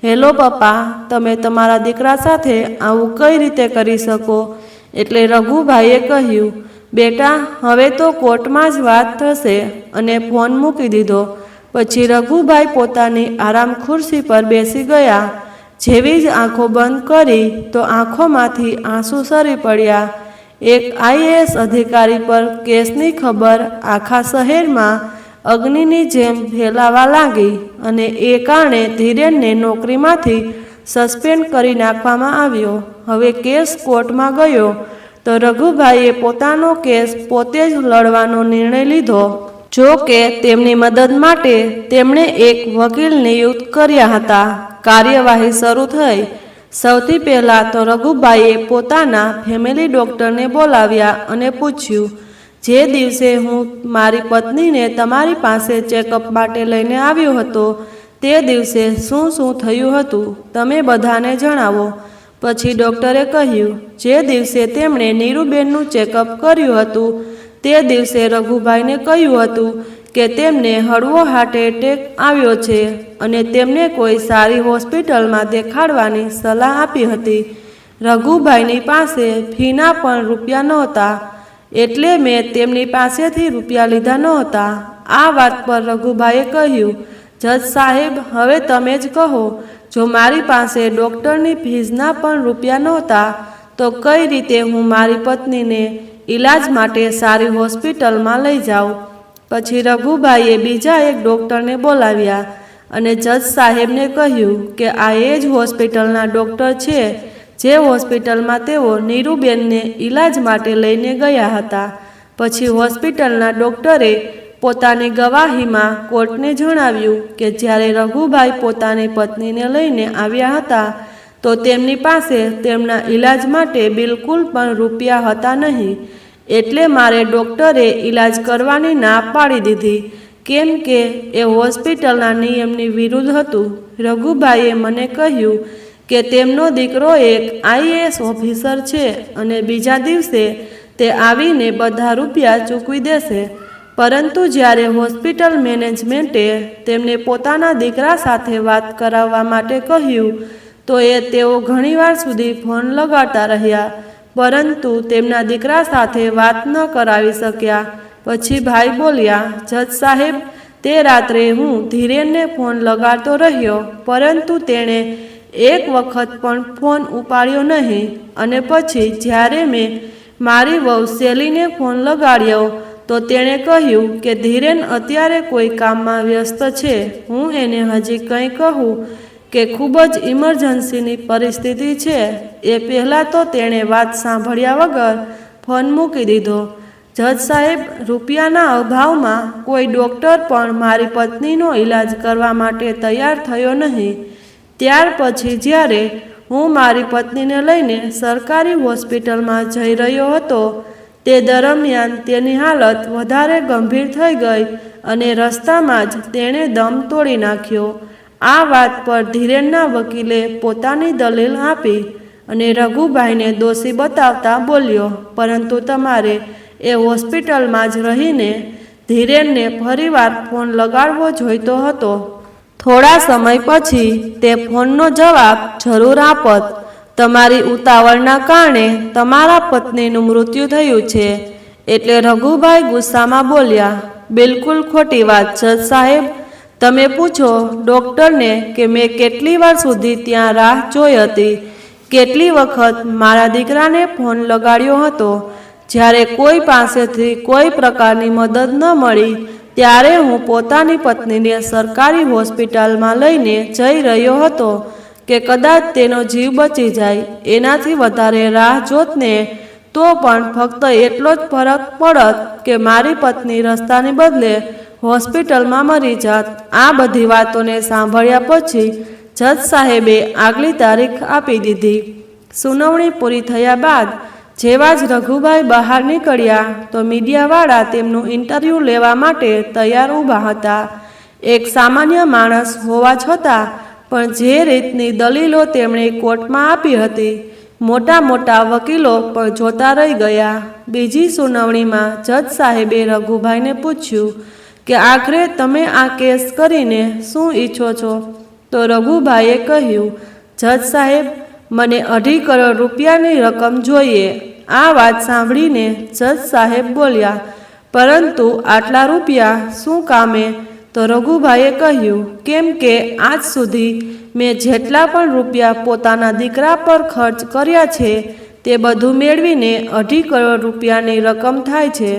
હેલો પપ્પા, તમે તમારા દીકરા સાથે આવું કઈ રીતે કરી શકો? એટલે રઘુભાઈએ કહ્યું, બેટા, હવે તો કોર્ટમાં જ વાત થશે, અને ફોન મૂકી દીધો. પછી રઘુભાઈ પોતાની આરામ ખુરશી પર બેસી ગયા. જેવી જ આંખો બંધ કરી તો આંખોમાંથી આંસુ સરી પડ્યા. એક IAS અધિકારી પર કેસની ખબર આખા શહેરમાં અગ્નિની જેમ ફેલાવા લાગી, અને એ કારણે ધીરેનને નોકરીમાંથી સસ્પેન્ડ કરી નાખવામાં આવ્યો. હવે કેસ કોર્ટમાં ગયો તો રઘુભાઈએ પોતાનો કેસ પોતે જ લડવાનો નિર્ણય લીધો. જો કે તેમની મદદ માટે તેમણે એક વકીલ નિયુક્ત કર્યા હતા. કાર્યવાહી શરૂ થઈ. સૌથી પહેલાં તો રઘુભાઈએ પોતાના ફેમિલી ડૉક્ટરને બોલાવ્યા અને પૂછ્યું, જે દિવસે હું મારી પત્નીને તમારી પાસે ચેકઅપ માટે લઈને આવ્યો હતો તે દિવસે શું શું થયું હતું તમે બધાને જણાવો. પછી ડૉક્ટરે કહ્યું, જે દિવસે તેમણે નીરુબેનનું ચેકઅપ કર્યું હતું તે દિવસે રઘુભાઈને કહ્યું હતું કે તેમને હળવો હાર્ટ એટેક આવ્યો છે અને તેમને કોઈ સારી હોસ્પિટલમાં દેખાડવાની સલાહ આપી હતી. રઘુભાઈની પાસે ફીના પણ રૂપિયા નહોતા, એટલે મેં તેમની પાસેથી રૂપિયા લીધા નહોતા. આ વાત પર રઘુભાઈએ કહ્યું, જજ સાહેબ, હવે તમે જ કહો, જો મારી પાસે ડૉક્ટરની ફીઝના પણ રૂપિયા નહોતા તો કઈ રીતે હું મારી પત્નીને ઈલાજ માટે સારી હોસ્પિટલમાં લઈ જાઉં. પછી રઘુભાઈએ બીજા એક ડૉક્ટરને બોલાવ્યા અને જજ સાહેબને કહ્યું કે આ એ જ હોસ્પિટલના ડૉક્ટર છે જે હોસ્પિટલમાં તેઓ નીરુબેનને ઈલાજ માટે લઈને ગયા હતા. પછી હોસ્પિટલના ડૉક્ટરે પોતાની ગવાહીમાં કોર્ટને જણાવ્યું કે જ્યારે રઘુભાઈ પોતાની પત્નીને લઈને આવ્યા હતા તો તેમની પાસે તેમના ઈલાજ માટે બિલકુલ પણ રૂપિયા હતા નહીં, એટલે મારે ડૉક્ટરે ઈલાજ કરવાની ના પાડી દીધી, કેમ કે એ હોસ્પિટલના નિયમની વિરુદ્ધ હતું. રઘુભાઈએ મને કહ્યું કે તેમનો દીકરો એક IAS ઓફિસર છે અને બીજા દિવસે તે આવીને બધા રૂપિયા ચૂકવી દેશે. પરંતુ જ્યારે હોસ્પિટલ મેનેજમેન્ટે તેમને પોતાના દીકરા સાથે વાત કરાવવા માટે કહ્યું તો તેઓ ઘણીવાર સુધી ફોન લગાડતા રહ્યા, પરંતુ તેમના દીકરા સાથે વાત ન કરાવી શક્યા. પછી ભાઈ બોલ્યા, જજ સાહેબ, તે રાત્રે હું ધીરેનને ફોન લગાડતો રહ્યો, પરંતુ તેણે એક વખત પણ ફોન ઉપાડ્યો નહીં. અને પછી જ્યારે મેં મારી વહુ શેલીને ફોન લગાડ્યો તો તેણે કહ્યું કે ધીરેન અત્યારે કોઈ કામમાં વ્યસ્ત છે. હું એને હજી કંઈ કહું કે ખૂબ જ ઇમરજન્સીની પરિસ્થિતિ છે એ પહેલાં તો તેણે વાત સાંભળ્યા વગર ફોન મૂકી દીધો. જજ સાહેબ, રૂપિયાના અભાવમાં કોઈ ડૉક્ટર પણ મારી પત્નીનો ઈલાજ કરવા માટે તૈયાર થયો નહીં. ત્યાર પછી જ્યારે હું મારી પત્નીને લઈને સરકારી હોસ્પિટલમાં જઈ રહ્યો હતો તે દરમિયાન તેની હાલત વધારે ગંભીર થઈ ગઈ અને રસ્તામાં જ તેણે દમ તોડી નાખ્યો. આ વાત પર ધીરેનના વકીલે પોતાની દલીલ આપી અને રઘુભાઈને દોષી બતાવતા બોલ્યો, પરંતુ તમારે એ હોસ્પિટલમાં જ રહીને ધીરેનને ફરીવાર ફોન લગાડવો જોઈતો હતો. થોડા સમય પછી તે ફોનનો જવાબ જરૂર આપત. તમારી ઉતાવળના કારણે તમારા પત્નીનું મૃત્યુ થયું છે. એટલે રઘુભાઈ ગુસ્સામાં બોલ્યા, બિલકુલ ખોટી વાત જજ સાહેબ. તમે પૂછો ડૉક્ટરને કે મેં કેટલી વાર સુધી ત્યાં રાહ જોઈ હતી, કેટલી વખત મારા દીકરાને ફોન લગાડ્યો હતો. જ્યારે કોઈ પાસેથી કોઈ પ્રકારની મદદ ન મળી ત્યારે હું પોતાની પત્નીને સરકારી હોસ્પિટલમાં લઈને જઈ રહ્યો હતો કે કદાચ તેનો જીવ બચી જાય. એનાથી વધારે રાહ જોતને તો પણ ફક્ત એટલો જ ફરક પડત કે મારી પત્ની રસ્તાને બદલે હોસ્પિટલમાં મરી જાત. આ બધી વાતોને સાંભળ્યા પછી જજ સાહેબે આગલી તારીખ આપી દીધી. સુનાવણી પૂરી થયા બાદ જેવા જ રઘુભાઈ બહાર નીકળ્યા તો મીડિયાવાળા તેમનું ઇન્ટરવ્યૂ લેવા માટે તૈયાર ઊભા હતા. એક સામાન્ય માણસ હોવા છતાં પણ જે રીતની દલીલો તેમણે કોર્ટમાં આપી હતી, મોટા મોટા વકીલો પણ જોતા રહી ગયા. બીજી સુનાવણીમાં જજ સાહેબે રઘુભાઈને પૂછ્યું કે આખરે તમે આ કેસ કરીને શું ઈચ્છો છો? તો રઘુભાઈએ કહ્યું, જજ સાહેબ, મને 2.5 કરોડ રૂપિયાની રકમ જોઈએ. આ વાત સાંભળીને જજ સાહેબ બોલ્યા, પરંતુ આટલા રૂપિયા શું કામે? તો રઘુભાઈએ કહ્યું, કેમ કે આજ સુધી મેં જેટલા પણ રૂપિયા પોતાના દીકરા પર ખર્ચ કર્યા છે તે બધું મેળવીને 2.5 કરોડ રૂપિયાની રકમ થાય છે.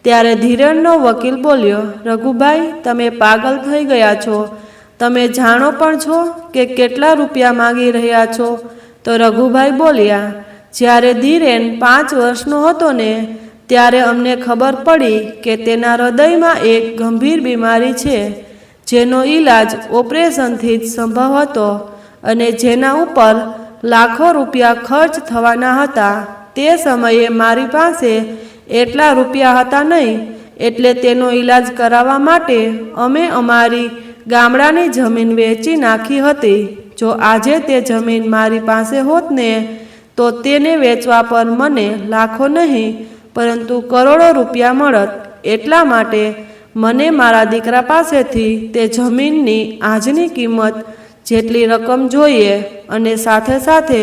ત્યારે ધીરેનનો વકીલ બોલ્યો, રઘુભાઈ, તમે પાગલ થઈ ગયા છો. તમે જાણો પણ છો કે કેટલા રૂપિયા માગી રહ્યા છો? તો રઘુભાઈ બોલ્યા, જ્યારે ધીરેન 5 વર્ષનો હતો ને ત્યારે અમને ખબર પડી કે તેના હૃદયમાં એક ગંભીર બીમારી છે જેનો ઈલાજ ઓપરેશનથી જ સંભવ હતો અને જેના ઉપર લાખો રૂપિયા ખર્ચ થવાના હતા. તે સમયે મારી પાસે એટલા રૂપિયા હતા નહીં, એટલે તેનો ઈલાજ કરાવવા માટે અમે અમારી ગામડાની જમીન વેચી નાખી હતી. જો આજે તે જમીન મારી પાસે હોત ને તો તેને વેચવા પર મને લાખો નહીં પરંતુ કરોડો રૂપિયા મળત. એટલા માટે મને મારા દીકરા પાસેથી તે જમીનની આજની કિંમત જેટલી રકમ જોઈએ અને સાથે સાથે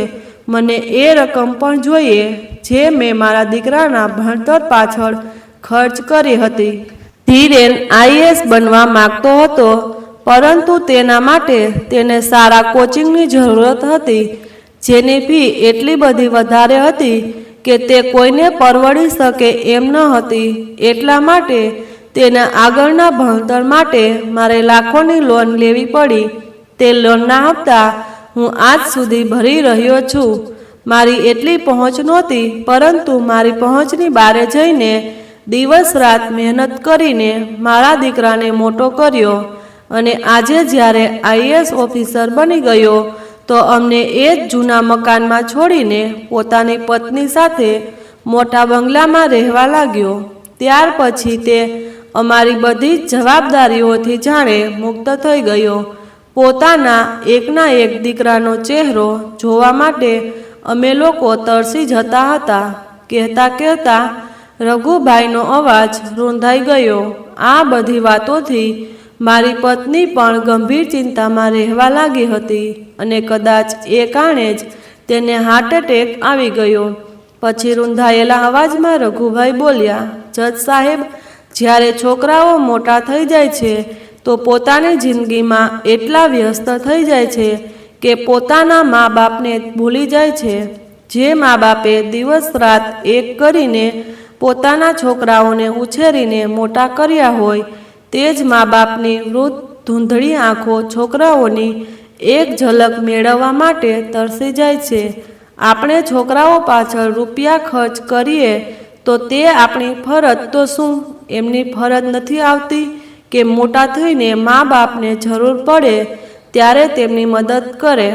મને એ રકમ પણ જોઈએ જે મેં મારા દીકરાના ભણતર પાછળ ખર્ચ કરી હતી. ધીરેન આઈએએસ બનવા માગતો હતો, પરંતુ તેના માટે તેને સારા કોચિંગની જરૂરત હતી, જેની ફી એટલી બધી વધારે હતી કે તે કોઈને પરવડી શકે એમ ન હતી. એટલા માટે તેના આગળના ભણતર માટે મારે લાખોની લોન લેવી પડી. તે લોનના હપ્તા હું આજ સુધી ભરી રહ્યો છું. મારી એટલી પહોંચ નહોતી, પરંતુ મારી પહોંચની બહાર જઈને દિવસ રાત મહેનત કરીને મારા દીકરાને મોટો કર્યો અને આજે જ્યારે આઈએએસ ઓફિસર બની ગયો તો અમને એ જ જૂના મકાનમાં છોડીને પોતાની પત્ની સાથે મોટા બંગલામાં રહેવા લાગ્યો. ત્યાર પછી તે અમારી બધી જ જવાબદારીઓથી જાણે મુક્ત થઈ ગયો. પોતાના એકના એક દીકરાનો ચહેરો જોવા માટે અમે લોકો તરસી જતા હતા. કહેતા કહેતા રઘુભાઈનો અવાજ રૂંધાઈ ગયો. આ બધી વાતોથી મારી પત્ની પણ ગંભીર ચિંતામાં રહેવા લાગી હતી અને કદાચ એ કારણે જ તેને હાર્ટ એટેક આવી ગયો. પછી રૂંધાયેલા અવાજમાં રઘુભાઈ બોલ્યા, જજ સાહેબ, જ્યારે છોકરાઓ મોટા થઈ જાય છે તો પોતાની જિંદગીમાં એટલા વ્યસ્ત થઈ જાય છે કે પોતાના મા બાપને ભૂલી જાય છે. જે મા બાપે દિવસ રાત એક કરીને પોતાના છોકરાઓને ઉછેરીને મોટા કર્યા હોય તે જ મા બાપની વૃદ્ધ ધૂંધળી આંખો છોકરાઓની એક ઝલક મેળવવા માટે તરસી જાય છે. આપણે છોકરાઓ પાછળ રૂપિયા ખર્ચ કરીએ તો તે આપણી ફરજ તો શું એમની ફરજ નથી આવતી કે મોટા થઈને મા બાપને જરૂર પડે ત્યારે તેમની મદદ કરે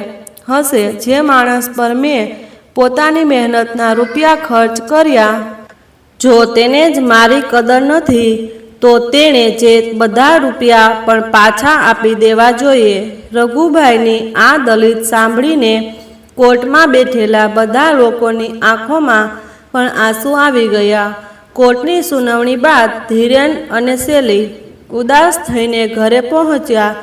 હશે. જે માણસ પર મેં પોતાની મહેનતના રૂપિયા ખર્ચ કર્યા, જો તેને જ મારી કદર નથી તો તેણે જે બધા રૂપિયા પણ પાછા આપી દેવા જોઈએ. રઘુભાઈની આ દલીલ સાંભળીને કોર્ટમાં બેઠેલા બધા લોકોની આંખોમાં પણ આંસુ આવી ગયા. કોર્ટની સુનાવણી બાદ ધીરેન અને શેલી ઉદાસ થઈને ઘરે પહોંચ્યા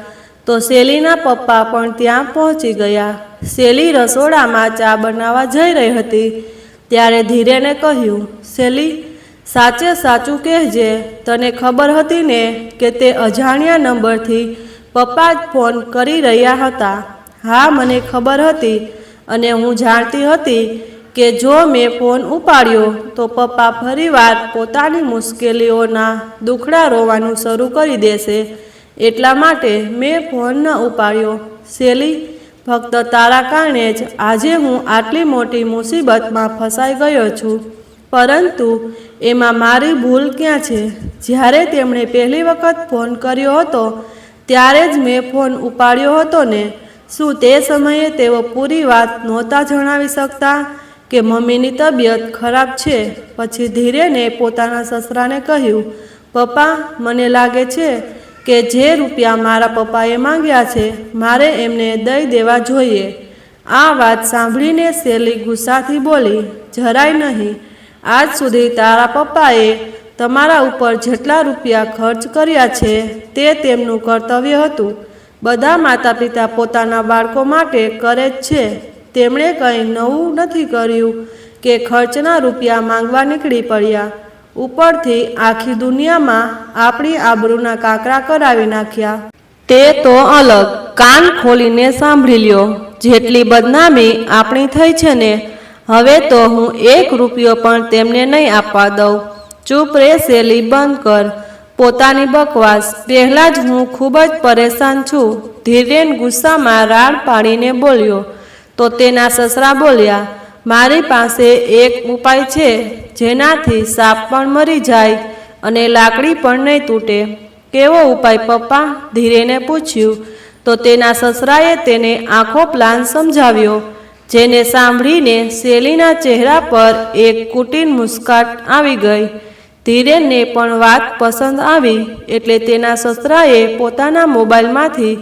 તો શેલીના પપ્પા પણ ત્યાં પહોંચી ગયા. શેલી રસોડામાં ચા બનાવવા જઈ રહી હતી ત્યારે ધીરેને કહ્યું, શેલી, સાચે સાચું કહેજે, તને ખબર હતી ને કે તે અજાણ્યા નંબરથી પપ્પા જ ફોન કરી રહ્યા હતા? હા, મને ખબર હતી અને હું જાણતી હતી કે જો મેં ફોન ઉપાડ્યો તો પપ્પા ફરીવાર પોતાની મુશ્કેલીઓના દુખડા રોવાનું શરૂ કરી દેશે. એટલા માટે મેં ફોન ન ઉપાડ્યો. શેલી, ફક્ત તારા કારણે જ આજે હું આટલી મોટી મુસીબતમાં ફસાઈ ગયો છું. પરંતુ એમાં મારી ભૂલ ક્યાં છે? જ્યારે તેમણે પહેલી વખત ફોન કર્યો હતો ત્યારે જ મેં ફોન ઉપાડ્યો હતો ને. શું તે સમયે તેઓ પૂરી વાત નહોતા જણાવી શકતા કે મમ્મીની તબિયત ખરાબ છે? પછી ધીરેને પોતાના સસરાને કહ્યું, પપ્પા, મને લાગે છે કે જે રૂપિયા મારા પપ્પાએ માંગ્યા છે મારે એમને દઈ દેવા જોઈએ. આ વાત સાંભળીને શેલી ગુસ્સાથી બોલી, જરાય નહીં. આજ સુધી તારા પપ્પાએ તમારા ઉપર જેટલા રૂપિયા ખર્ચ કર્યા છે તે તેમનું કર્તવ્ય હતું. બધા માતા પિતા પોતાના બાળકો માટે કરે જ છે. તેમણે કંઈ નવું નથી કર્યું કે ખર્ચના રૂપિયા માંગવા નીકળી પડ્યા. ઉપરથી આખી દુનિયામાં આપણી આબરૂના કાંકરા કરાવી નાખ્યા. તે તો અલગ. કાન ખોલીને સાંભળી લ્યો. જેટલી બદનામી આપણી થઈ છે ને, હવે તો હું 1 રૂપિયો પણ તેમને નહીં આપવા દઉં. ચૂપ રે શેલી, બંધ કર પોતાની બકવાસ. પહેલાં જ હું ખૂબ જ પરેશાન છું. ધીરેન ગુસ્સામાં રાડ પાડીને બોલ્યો તો તેના સસરા બોલ્યા, મારી પાસે એક ઉપાય છે જેનાથી સાપ પણ મરી જાય અને લાકડી પણ નહીં તૂટે. કેવો ઉપાય પપ્પા? ધીરેને પૂછ્યું તો તેના સસરાએ તેને આખો પ્લાન સમજાવ્યો. જેને સાંભળીને શેલીના ચહેરા પર એક કુટીલ મુસ્કાન આવી ગઈ. ધીરેનને પણ વાત પસંદ આવી એટલે તેના સસરાએ પોતાના મોબાઈલમાંથી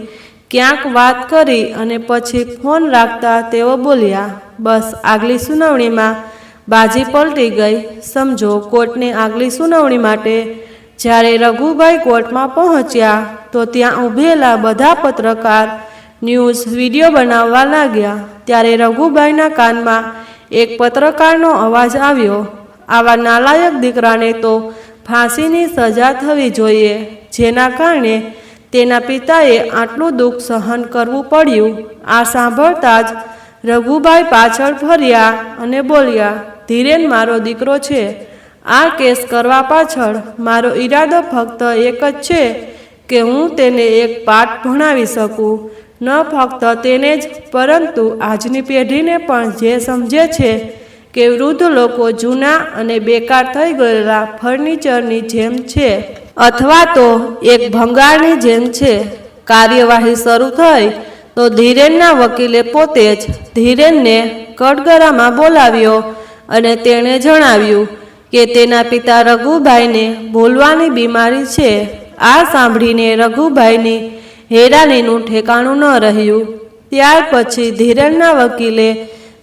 ક્યાંક વાત કરી અને પછી ફોન રાખતા તેઓ બોલ્યા, બસ આગલી સુનાવણીમાં બાજી પલટી ગઈ. સમજો, કોર્ટની આગલી સુનાવણી માટે જ્યારે રઘુભાઈ કોર્ટમાં પહોંચ્યા તો ત્યાં ઊભેલા બધા પત્રકાર ન્યૂઝ વિડીયો બનાવવા લાગ્યા. ત્યારે રઘુભાઈના કાનમાં એક પત્રકારનો અવાજ આવ્યો, આવા નાલાયક દીકરાને તો ફાંસીની સજા થવી જોઈએ, જેના કારણે તેના પિતાએ આટલું દુઃખ સહન કરવું પડ્યું. આ સાંભળતા જ રઘુભાઈ પાછળ ફર્યા અને બોલ્યા, ધીરેન મારો દીકરો છે. આ કેસ કરવા પાછળ મારો ઈરાદો ફક્ત એક જ છે કે હું તેને એક પાઠ ભણાવી શકું. ન ફક્ત તેને જ, પરંતુ આજની પેઢીને પણ, જે સમજે છે કે વૃદ્ધ લોકો જૂના અને બેકાર થઈ ગયેલા ફર્નિચરની જેમ છે અથવા તો એક ભંગારની જેમ છે. કાર્યવાહી શરૂ થઈ તો ધીરેનના વકીલે પોતે જ ધીરેનને કટઘરામાં બોલાવ્યો અને તેણે જણાવ્યું કે તેના પિતા રઘુભાઈને ભૂલવાની બીમારી છે. આ સાંભળીને રઘુભાઈની હેરાનીનું ઠેકાણું ન રહ્યું. ત્યાર પછી ધીરેનના વકીલે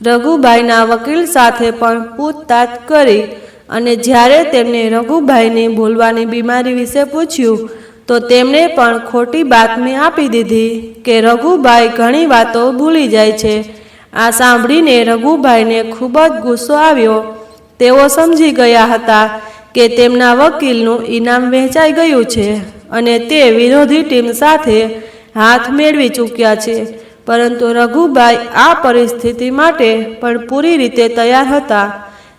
રઘુભાઈના વકીલ સાથે પણ પૂછતાછ કરી અને જ્યારે તેમને રઘુભાઈની ભૂલવાની બીમારી વિશે પૂછ્યું તો તેમણે પણ ખોટી બાતમી આપી દીધી કે રઘુભાઈ ઘણી વાતો ભૂલી જાય છે. આ સાંભળીને રઘુભાઈને ખૂબ જ ગુસ્સો આવ્યો. તેઓ સમજી ગયા હતા કે તેમના વકીલનું ઇનામ વહેંચાઈ ગયું છે અને તે વિરોધી ટીમ સાથે હાથ મેળવી ચૂક્યા છે. પરંતુ રઘુભાઈ આ પરિસ્થિતિ માટે પણ પૂરી રીતે તૈયાર હતા.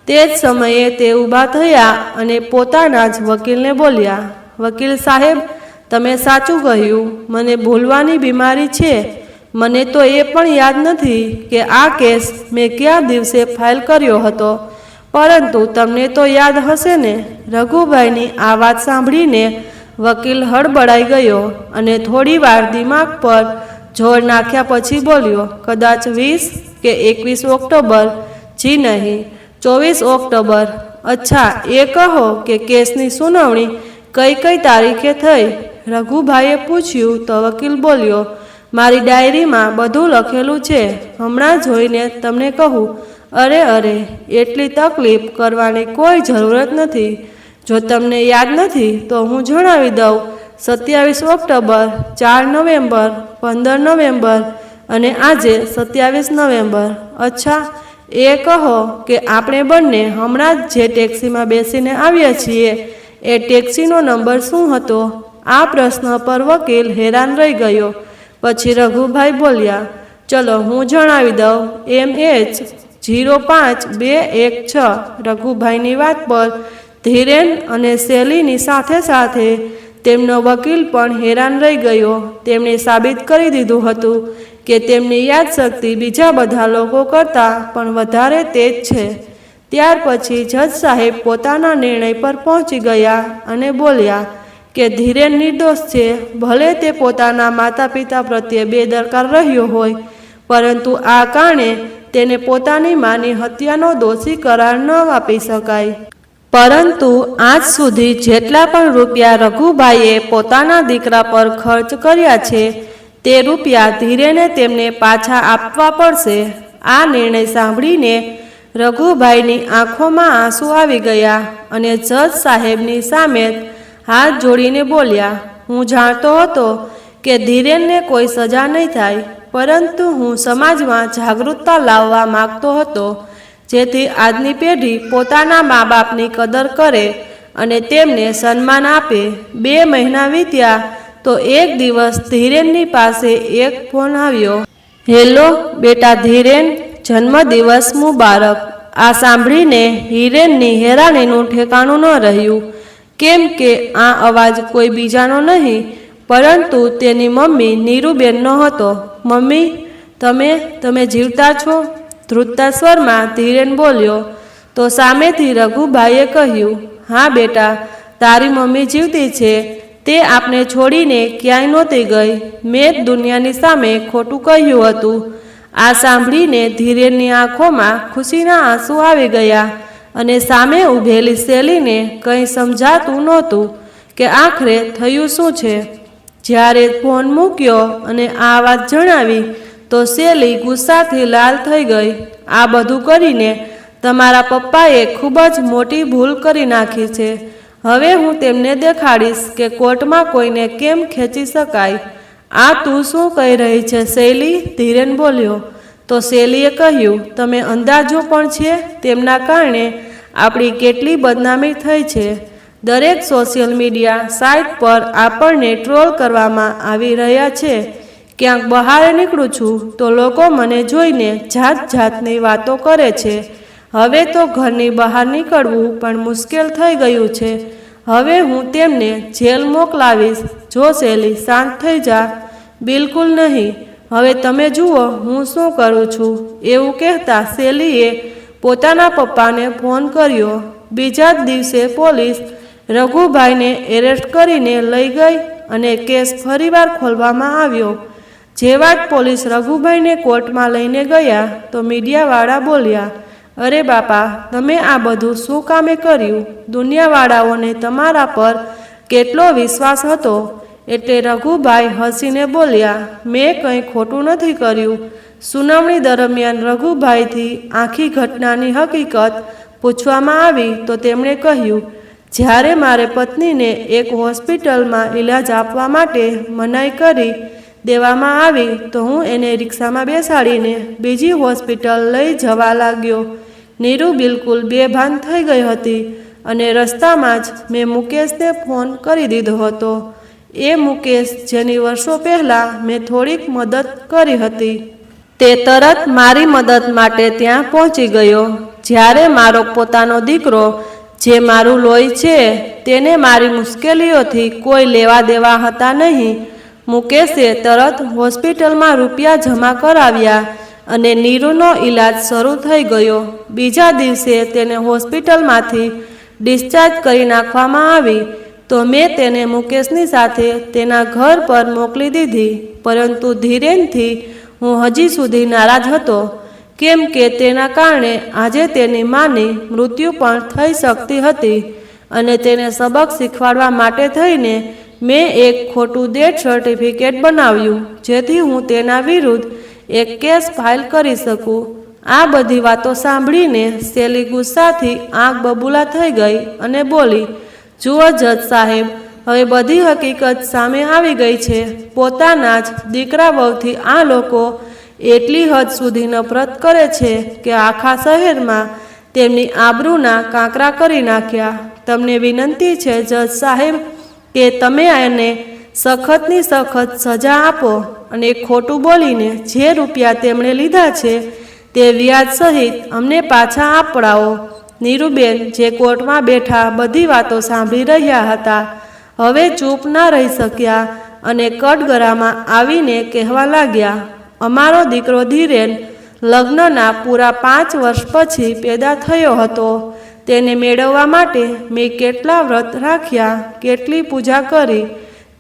તે જ સમયે તે ઊભા થયા અને પોતાના જ વકીલને બોલ્યા, વકીલ સાહેબ, તમે સાચું કહ્યું, મને ભૂલવાની બીમારી છે. મને તો એ પણ યાદ નથી કે આ કેસ મેં કયા દિવસે ફાઇલ કર્યો હતો, પરંતુ તમને તો યાદ હશે ને. રઘુભાઈની આ વાત સાંભળીને વકીલ હડબડાઈ ગયો અને થોડીવાર દિમાગ પર જોર નાખ્યા પછી બોલ્યો, કદાચ 20 કે 21 ઓક્ટોબર. જી નહીં, 24 ઓક્ટોબર. અચ્છા, એ કહો કે કેસની સુનાવણી કઈ કઈ તારીખે થઈ? રઘુભાઈએ પૂછ્યું તો વકીલ બોલ્યો, મારી ડાયરીમાં બધું લખેલું છે, હમણાં જોઈને તમને કહું. અરે અરે, એટલી તકલીફ કરવાની કોઈ જરૂરત નથી. જો તમને યાદ નથી તો હું જણાવી દઉં, 27 ઓક્ટોબર, 4 નવેમ્બર, 15 નવેમ્બર અને આજે 27 નવેમ્બર. અચ્છા, એ કહો કે આપણે બંને હમણાં જ જે ટેક્સીમાં બેસીને આવ્યા છીએ એ ટેક્સીનો નંબર શું હતો? આ પ્રશ્ન પર વકીલ હેરાન રહી ગયો. પછી રઘુભાઈ બોલ્યા, ચલો હું જણાવી દઉં, MH05216. રઘુભાઈની વાત પર ધીરેન અને શેલીની સાથે સાથે તેમનો વકીલ પણ હેરાન રહી ગયો. તેમણે સાબિત કરી દીધું હતું કે તેમની યાદશક્તિ બીજા બધા લોકો કરતાં પણ વધારે તેજ છે. ત્યાર પછી જજ સાહેબ પોતાના નિર્ણય પર પહોંચી ગયા અને બોલ્યા કે ધીરેન નિર્દોષ છે. ભલે તે પોતાના માતા પિતા પ્રત્યે બેદરકાર રહ્યો હોય, પરંતુ આ કારણે તેને પોતાની માની હત્યાનો દોષી કરાર ન આપી શકાય. પરંતુ આજ સુધી જેટલા પણ રૂપિયા રઘુભાઈએ પોતાના દીકરા પર ખર્ચ કર્યા છે તે રૂપિયા ધીરેને તેમને પાછા આપવા પડશે. આ નિર્ણય સાંભળીને રઘુભાઈની આંખોમાં આંસુ આવી ગયા અને જજ સાહેબની સામે હાથ જોડીને બોલ્યા, હું જાણતો હતો કે ધીરેનને કોઈ સજા નહીં થાય, પરંતુ હું સમાજમાં જાગૃતતા લાવવા માગતો હતો, જેથી આજની પેઢી પોતાના મા બાપની કદર કરે અને તેમને સન્માન આપે. 2 મહિના વીત્યા તો એક દિવસ ધીરેનની પાસે એક ફોન આવ્યો. હેલો બેટા ધીરેન, જન્મદિવસ મુબારક. આ સાંભળીને હિરેનની હેરાનીનું ઠેકાણું ન રહ્યું, કેમ કે આ અવાજ કોઈ બીજાનો નહીં પરંતુ તેની મમ્મી નીરુબેનનો હતો. મમ્મી, તમે જીવતા છો? ધ્રુજતા સ્વરમાં ધીરેન બોલ્યો. તો સામેથી રઘુભાઈએ કહ્યું, હા બેટા, તારી મમ્મી જીવતી છે. તે આપને છોડીને ક્યાંય નહોતી ગઈ. મેં જ દુનિયાની સામે ખોટું કહ્યું હતું. આ સાંભળીને ધીરેનની આંખોમાં ખુશીના આંસુ આવી ગયા અને સામે ઊભેલી શેલીને કંઈ સમજાતું નહોતું કે આખરે થયું શું છે. જ્યારે ફોન મૂક્યો અને આ વાત જણાવી તો શેલી ગુસ્સાથી લાલ થઈ ગઈ. આ બધું કરીને તમારા પપ્પાએ ખૂબ જ મોટી ભૂલ કરી નાખી છે. હવે હું તેમને દેખાડીશ કે કોર્ટમાં કોઈને કેમ ખેંચી શકાય. આ તું શું કહી રહી છે શૈલી? ધીરેન બોલ્યો. તો શૈલીએ કહ્યું, તમે અંદાજો પણ છે તેમના કારણે આપણી કેટલી બદનામી થઈ છે. દરેક સોશિયલ મીડિયા સાઇટ પર આપણને ટ્રોલ કરવામાં આવી રહ્યા છે. ક્યાંક બહાર નીકળું છું તો લોકો મને જોઈને જાત જાતની વાતો કરે છે. હવે તો ઘરની બહાર નીકળવું પણ મુશ્કેલ થઈ ગયું છે. હવે હું તેમને જેલ મોકલાવીશ. જો શૈલી શાંત થઈ જા. બિલકુલ નહીં. હવે તમે જુઓ હું શું કરું છું. એવું કહેતા શૈલીએ પોતાના પપ્પાને ફોન કર્યો. બીજા જ દિવસે પોલીસ રઘુભાઈને એરેસ્ટ કરીને લઈ ગઈ અને કેસ ફરીવાર ખોલવામાં આવ્યો. જેવા જ પોલીસ રઘુભાઈને કોર્ટમાં લઈને ગયા તો મીડિયાવાળા બોલ્યા, અરે બાપા, તમે આ બધું શું કામે કર્યું? દુનિયાવાળાઓને તમારા પર કેટલો વિશ્વાસ હતો. એટલે રઘુભાઈ હસીને બોલ્યા, મેં કંઈ ખોટું નથી કર્યું. સુનાવણી દરમિયાન રઘુભાઈથી આખી ઘટનાની હકીકત પૂછવામાં આવી તો તેમણે કહ્યું, જ્યારે મારે પત્નીને એક હોસ્પિટલમાં ઈલાજ આપવા માટે મનાઈ કરી દેવામાં આવી તો હું એને રિક્ષામાં બેસાડીને બીજી હોસ્પિટલ લઈ જવા લાગ્યો. નીરુ બિલકુલ બેભાન થઈ ગઈ હતી અને રસ્તામાં જ મેં મુકેશને ફોન કરી દીધો હતો. એ મુકેશ જેની વર્ષો પહેલાં મેં થોડીક મદદ કરી હતી. તે તરત મારી મદદ માટે ત્યાં પહોંચી ગયો. જ્યારે મારો પોતાનો દીકરો જે મારું લોહી છે તેને મારી મુશ્કેલીઓથી કોઈ લેવા દેવા હતા નહીં. મુકેશે તરત હોસ્પિટલમાં રૂપિયા જમા કરાવ્યા અને નીરુનો ઈલાજ શરૂ થઈ ગયો. બીજા દિવસે તેને હોસ્પિટલમાંથી ડિસ્ચાર્જ કરી નાખવામાં આવી તો મેં તેને મુકેશની સાથે તેના ઘર પર મોકલી દીધી. પરંતુ ધીરેનથી હું હજી સુધી નારાજ હતો, કેમ કે તેના કારણે આજે તેની માની મૃત્યુ પણ થઈ શકતી હતી અને તેને સબક શીખવાડવા માટે થઈને મેં એક ખોટું ડેથ સર્ટિફિકેટ બનાવ્યું જેથી હું તેના વિરુદ્ધ એક કેસ ફાઇલ કરી શકું. આ બધી વાતો સાંભળીને શૈલી ગુસ્સાથી આંખ બબૂલા થઈ ગઈ અને બોલી, જુઓ જજ સાહેબ, હવે બધી હકીકત સામે આવી ગઈ છે. પોતાના જ દીકરા વહુથી આ લોકો એટલી હદ સુધી નફરત કરે છે કે આખા શહેરમાં તેમની આબરૂના કાંકરા કરી નાખ્યા. તમને વિનંતી છે જજ સાહેબ કે તમે એને સખતની સખત સજા આપો અને ખોટું બોલીને જે રૂપિયા તેમણે લીધા છે તે વ્યાજ સહિત અમને પાછા આપડાવો. નીરુબેન જે કોર્ટમાં બેઠા બધી વાતો સાંભળી રહ્યા હતા હવે ચૂપ ના રહી શક્યા અને કટગરામાં આવીને કહેવા લાગ્યા, અમારો દીકરો ધીરેન લગ્નના પૂરા 5 વર્ષ પછી પેદા થયો હતો. તેને મેળવવા માટે મેં કેટલા વ્રત રાખ્યા, કેટલી પૂજા કરી.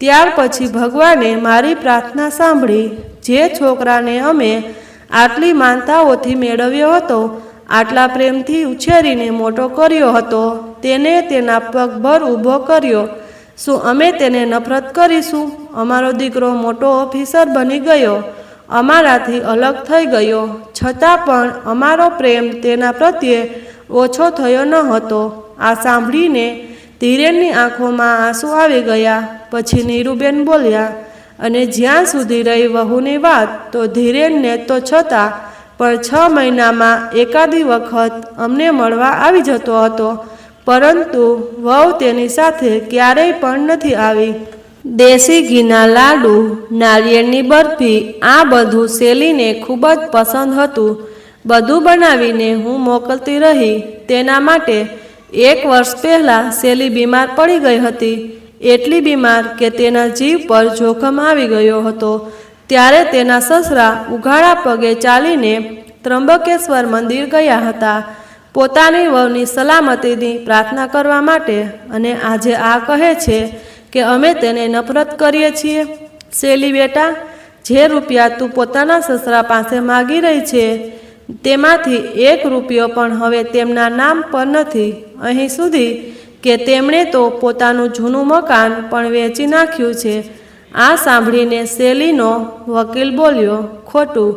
ત્યાર પછી ભગવાને મારી પ્રાર્થના સાંભળી. જે છોકરાને અમે આટલી માનતાઓથી મેળવ્યો હતો, આટલા પ્રેમથી ઉછેરીને મોટો કર્યો હતો, તેને તેના પગભર ઊભો કર્યો. શું અમે તેને નફરત કરીશું? અમારો દીકરો મોટો ઓફિસર બની ગયો, અમારાથી અલગ થઈ ગયો, છતાં પણ અમારો પ્રેમ તેના પ્રત્યે ઓછો થયો ન હતો. આ સાંભળીને ધીરેનની આંખોમાં આંસુ આવી ગયા. પછી નીરુબેન બોલ્યા, અને જ્યાં સુધી રહી વહુની વાત, તો ધીરેનને તો છતાં પણ 6 મહિનામાં એકાદી વખત અમને મળવા આવી જતો હતો, પરંતુ વહુ તેની સાથે ક્યારેય પણ નથી આવી. દેશી ઘીના લાડુ, નારિયેળની બરફી, આ બધું શૈલીને ખૂબ જ પસંદ હતું. બધું બનાવીને હું મોકલતી રહી. તેના માટે 1 વર્ષ પહેલાં શૈલી બીમાર પડી ગઈ હતી. એટલી બીમાર કે તેના જીવ પર જોખમ આવી ગયો હતો. ત્યારે તેના સસરા ઉઘાડા પગે ચાલીને ત્રંબકેશ્વર મંદિર ગયા હતા પોતાની વહુની સલામતીની પ્રાર્થના કરવા માટે. અને આજે આ કહે છે કે અમે તેને નફરત કરીએ છીએ. શૈલી બેટા, જે રૂપિયા તું પોતાના સસરા પાસે માગી રહી છે તેમાંથી 1 રૂપિયો પણ હવે તેમના નામ પર નથી. અહીં સુધી કે તેમણે તો પોતાનું જૂનું મકાન પણ વેચી નાખ્યું છે. આ સાંભળીને શેલીનો વકીલ બોલ્યો, ખોટું,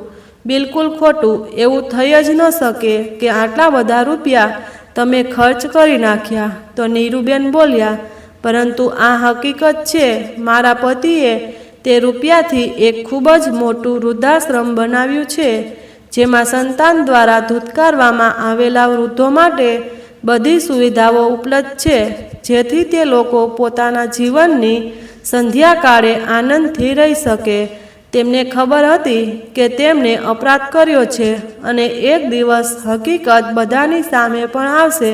બિલકુલ ખોટું. એવું થઈ જ ન શકે કે આટલા બધા રૂપિયા તમે ખર્ચ કરી નાખ્યા. તો નીરુબેન બોલ્યા, પરંતુ આ હકીકત છે. મારા પતિએ તે રૂપિયાથી એક ખૂબ જ મોટું વૃદ્ધાશ્રમ બનાવ્યું છે, જેમાં સંતાન દ્વારા ધૂતકારવામાં આવેલા વૃદ્ધો માટે બધી સુવિધાઓ ઉપલબ્ધ છે, જેથી તે લોકો પોતાના જીવનની સંધ્યાકાળે આનંદથી રહી શકે. તેમને ખબર હતી કે તેમણે અપરાધ કર્યો છે અને એક દિવસ હકીકત બધાની સામે પણ આવશે,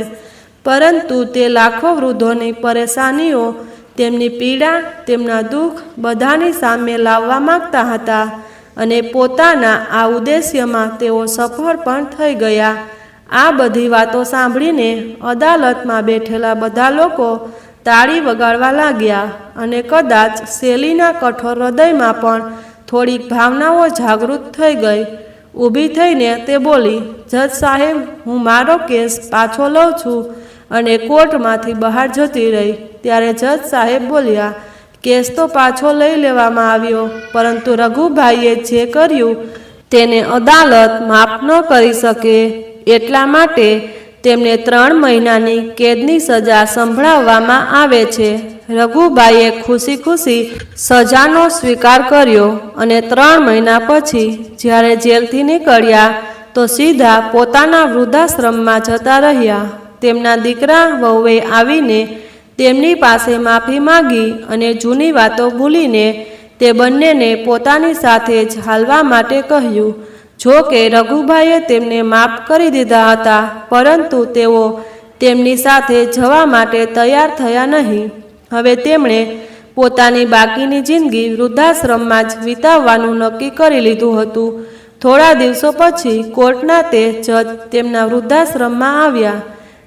પરંતુ તે લાખો વૃદ્ધોની પરેશાનીઓ, તેમની પીડા, તેમના દુઃખ બધાની સામે લાવવા માગતા હતા અને પોતાના આ ઉદ્દેશ્યમાં તેઓ સફળ પણ થઈ ગયા. આ બધી વાતો સાંભળીને અદાલતમાં બેઠેલા બધા લોકો તાળી વગાડવા લાગ્યા અને કદાચ શેલીના કઠોર હૃદયમાં પણ થોડીક ભાવનાઓ જાગૃત થઈ ગઈ. ઊભી થઈને તે બોલી, જજ સાહેબ, હું મારો કેસ પાછો લઉં છું, અને કોર્ટમાંથી બહાર જતી રહી. ત્યારે જજ સાહેબ બોલ્યા, કેસ તો પાછો લઈ લેવામાં આવ્યો, પરંતુ રઘુભાઈએ જે કર્યું તેને અદાલત માફ ન કરી શકે. એટલા માટે તેમને 3 મહિનાની કેદની સજા સંભળાવવામાં આવે છે. રઘુભાઈએ ખુશી ખુશી સજાનો સ્વીકાર કર્યો અને 3 મહિના પછી જ્યારે જેલથી નીકળ્યા તો સીધા પોતાના વૃદ્ધાશ્રમમાં જતા રહ્યા. તેમના દીકરા વહુએ આવીને તેમની પાસે માફી માગી અને જૂની વાતો ભૂલીને તે બંનેને પોતાની સાથે જ હાલવા માટે કહ્યું. જો કે રઘુભાઈએ તેમને માફ કરી દીધા હતા, પરંતુ તેઓ તેમની સાથે જવા માટે તૈયાર થયા નહીં. હવે તેમણે પોતાની બાકીની જિંદગી વૃદ્ધાશ્રમમાં જ વિતાવવાનું નક્કી કરી લીધું હતું. થોડા દિવસો પછી કોર્ટના તે જજ તેમના વૃદ્ધાશ્રમમાં આવ્યા,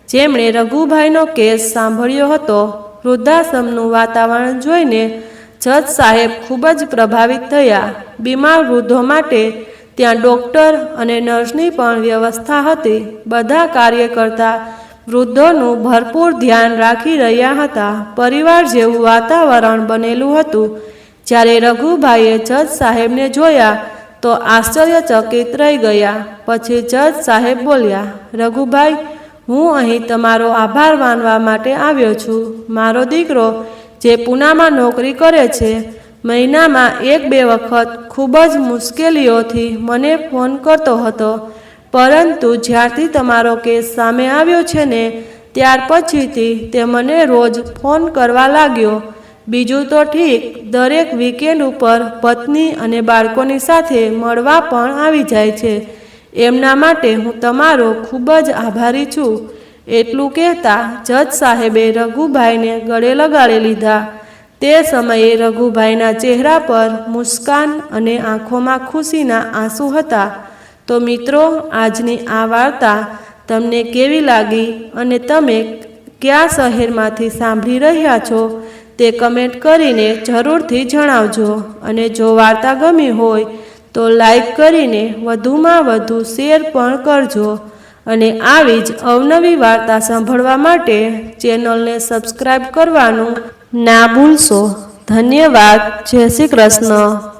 જેમણે રઘુભાઈનો કેસ સાંભળ્યો હતો. વૃદ્ધાશ્રમનું વાતાવરણ જોઈને જજ સાહેબ ખૂબ જ પ્રભાવિત થયા. બીમાર વૃદ્ધો માટે ત્યાં ડૉક્ટર અને નર્સની પણ વ્યવસ્થા હતી. બધા કાર્યકર્તા વૃદ્ધોનું ભરપૂર ધ્યાન રાખી રહ્યા હતા. પરિવાર જેવું વાતાવરણ બનેલું હતું. જ્યારે રઘુભાઈએ જજ સાહેબને જોયા તો આશ્ચર્યચકિત રહી ગયા. પછી જજ સાહેબ બોલ્યા, રઘુભાઈ, હું અહીં તમારો આભાર માનવા માટે આવ્યો છું. મારો દીકરો જે પૂનામાં નોકરી કરે છે, મહિનામાં 1-2 વખત ખૂબ જ મુશ્કેલીઓથી મને ફોન કરતો હતો, પરંતુ જ્યારથી તમારો કેસ સામે આવ્યો છે ને, ત્યાર પછીથી તે મને રોજ ફોન કરવા લાગ્યો. બીજું તો ઠીક, દરેક વીકેન્ડ ઉપર પત્ની અને બાળકોની સાથે મળવા પણ આવી જાય છે. એમના માટે હું તમારો ખૂબ જ આભારી છું. એટલું કહેતા જજ સાહેબે રઘુભાઈને ગળે લગાડી લીધા. તે સમયે રઘુભાઈના ચહેરા પર મુસ્કાન અને આંખોમાં ખુશીના આંસુ હતા. તો મિત્રો, આજની આ વાર્તા તમને કેવી લાગી અને તમે કયા શહેરમાંથી સાંભળી રહ્યા છો તે કમેન્ટ કરીને જરૂરથી જણાવજો. અને જો વાર્તા ગમી હોય તો લાઈક કરીને વધુમાં વધુ શેર પણ કરજો. અને આવી જ અવનવી વાર્તા સાંભળવા માટે ચેનલને સબસ્ક્રાઈબ કરવાનું ના ભૂલશો. ધન્યવાદ. જય શ્રી કૃષ્ણ.